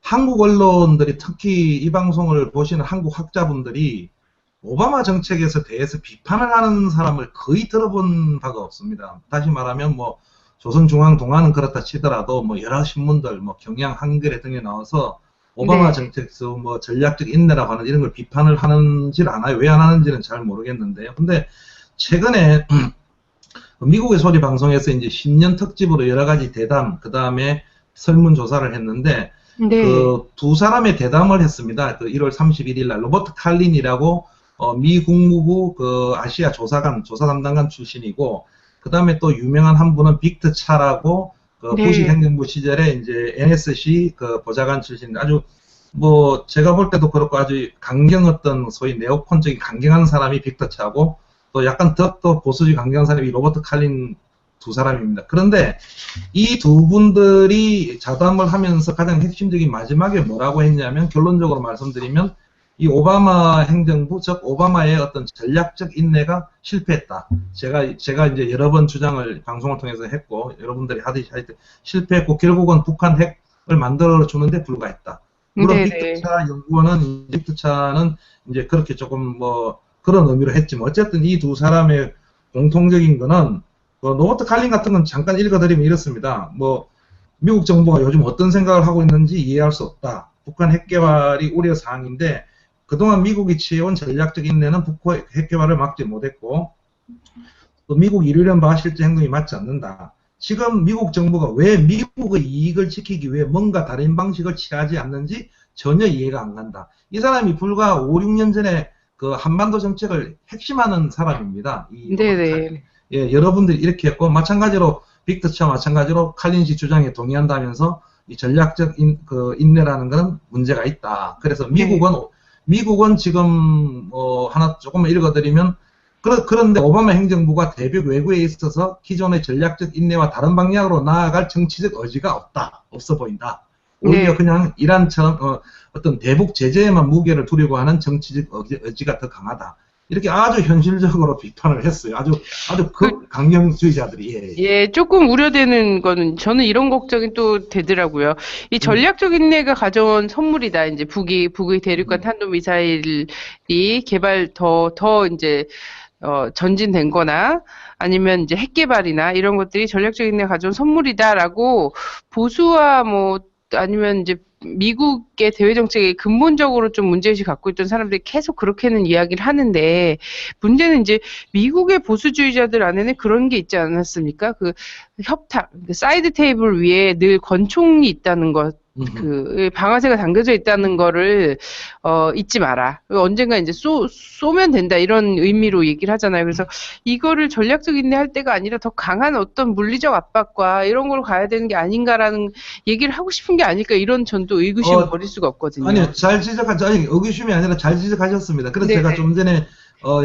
한국 언론들이 특히 이 방송을 보시는 한국 학자분들이 오바마 정책에서 대해서 비판을 하는 사람을 거의 들어본 바가 없습니다. 다시 말하면 뭐, 조선중앙동아는 그렇다 치더라도, 뭐, 여러 신문들, 뭐, 경향, 한겨레 등에 나와서, 오바마 정책에서 뭐 전략적 인내라고 하는 이런 걸 비판을 하는지를 않아요. 왜 안 하는지는 잘 모르겠는데요. 근데 최근에 미국의 소리 방송에서 이제 신년 특집으로 여러 가지 대담, 그 다음에 설문조사를 했는데, 그 두 사람의 대담을 했습니다. 그 1월 31일 날 로버트 칼린이라고 미 국무부 그 아시아 조사 담당관 출신이고, 그 다음에 또 유명한 한 분은 빅터 차라고 부시 행정부 시절에 이제 NSC 그 보좌관 출신 아주 뭐 제가 볼 때도 그렇고 아주 강경했던 소위 네오콘적인 강경한 사람이 빅터 차고, 또 약간 더 보수적 강경한 사람이 로버트 칼린 두 사람입니다. 그런데 이 두 분들이 자담을 하면서 가장 핵심적인 마지막에 뭐라고 했냐면, 결론적으로 말씀드리면 이 오바마 행정부, 즉 오바마의 어떤 전략적 인내가 실패했다. 제가 이제 여러 번 주장을 방송을 통해서 했고, 여러분들이 하듯이 할 때 실패했고, 결국은 북한 핵을 만들어 주는데 불과했다. 물론 빅터차 연구원은 빅터차는 이제 그렇게 조금 뭐 그런 의미로 했지만, 어쨌든 이 두 사람의 공통적인 거는 로버트 칼린 같은 건 잠깐 읽어드리면 이렇습니다. 뭐 미국 정부가 요즘 어떤 생각을 하고 있는지 이해할 수 없다. 북한 핵 개발이 우려 사항인데 그동안 미국이 취해온 전략적 인내는 북한 핵 개발을 막지 못했고 또 미국 이르려는 바 실제 행동이 맞지 않는다. 지금 미국 정부가 왜 미국의 이익을 지키기 위해 뭔가 다른 방식을 취하지 않는지 전혀 이해가 안 간다. 이 사람이 불과 5, 6년 전에 그 한반도 정책을 핵심하는 사람입니다. 이 네네. 예, 여러분들이 이렇게 했고 마찬가지로 빅터치와 마찬가지로 칼린 씨 주장에 동의한다면서 이 전략적 인내라는 것은 문제가 있다. 그래서 미국은 지금 하나 조금만 읽어드리면 그런데 오바마 행정부가 대북 외교에 있어서 기존의 전략적 인내와 다른 방향으로 나아갈 정치적 의지가 없어 보인다. 오히려 네. 그냥 이란처럼 어떤 대북 제재에만 무게를 두려고 하는 정치적 의지가 더 강하다. 이렇게 아주 현실적으로 비판을 했어요. 아주 강경주의자들이. 예. 예, 조금 우려되는 거는 저는 이런 걱정이 또 되더라고요. 이 전략적 인내가 가져온 선물이다. 이제 북의 대륙간 탄도미사일이 더 이제 전진된 거나 아니면 이제 핵 개발이나 이런 것들이 전략적 인내가 가져온 선물이다라고 보수와 뭐 아니면 이제 미국의 대외 정책에 근본적으로 좀 문제의식 갖고 있던 사람들이 계속 그렇게는 이야기를 하는데 문제는 이제 미국의 보수주의자들 안에는 그런 게 있지 않았습니까? 그 협탁, 그 사이드 테이블 위에 늘 권총이 있다는 것, 그 방아쇠가 당겨져 있다는 거를 잊지 마라. 언젠가 이제 쏘면 된다 이런 의미로 얘기를 하잖아요. 그래서 이거를 전략적 인내할 때가 아니라 더 강한 어떤 물리적 압박과 이런 걸로 가야 되는 게 아닌가라는 얘기를 하고 싶은 게 아닐까 이런 전도 의구심을 버릴 수가 없거든요. 아니요, 아니, 의구심이 아니라 잘 지적하셨습니다. 그래서 네네. 제가 좀 전에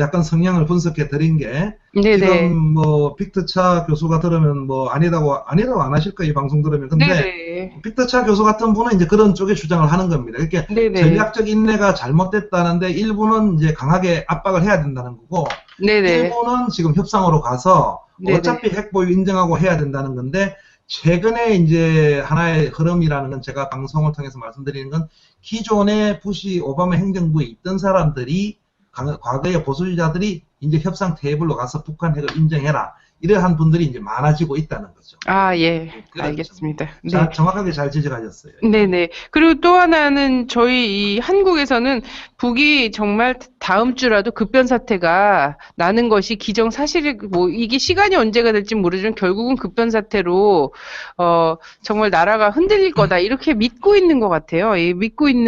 약간 성향을 분석해 드린 게 네네. 지금 뭐 빅터차 교수가 들으면 뭐 아니라고 안 하실 거예요, 이 방송 들으면. 근데 네네. 빅터차 교수 같은 분은 이제 그런 쪽의 주장을 하는 겁니다. 이렇게 네네. 전략적 인내가 잘못됐다는데 일부는 이제 강하게 압박을 해야 된다는 거고 네네. 일부는 지금 협상으로 가서 네네. 어차피 핵 보유 인정하고 해야 된다는 건데 최근에 이제 하나의 흐름이라는 건 제가 방송을 통해서 말씀드리는 건 기존의 부시 오바마 행정부에 있던 사람들이 과거의 보수주의자들이 이제 협상 테이블로 가서 북한 핵을 인정해라. 이러한 분들이 이제 많아지고 있다는 거죠. 아, 예. 그렇죠. 알겠습니다. 네. 정확하게 잘 지적하셨어요. 네네. 그리고 또 하나는 저희 이 한국에서는 북이 정말 다음 주라도 급변 사태가 나는 것이 기정사실이 뭐 이게 시간이 언제가 될지 모르지만 결국은 급변 사태로 정말 나라가 흔들릴 거다 이렇게 믿고 있는 것 같아요. 이 믿고 있는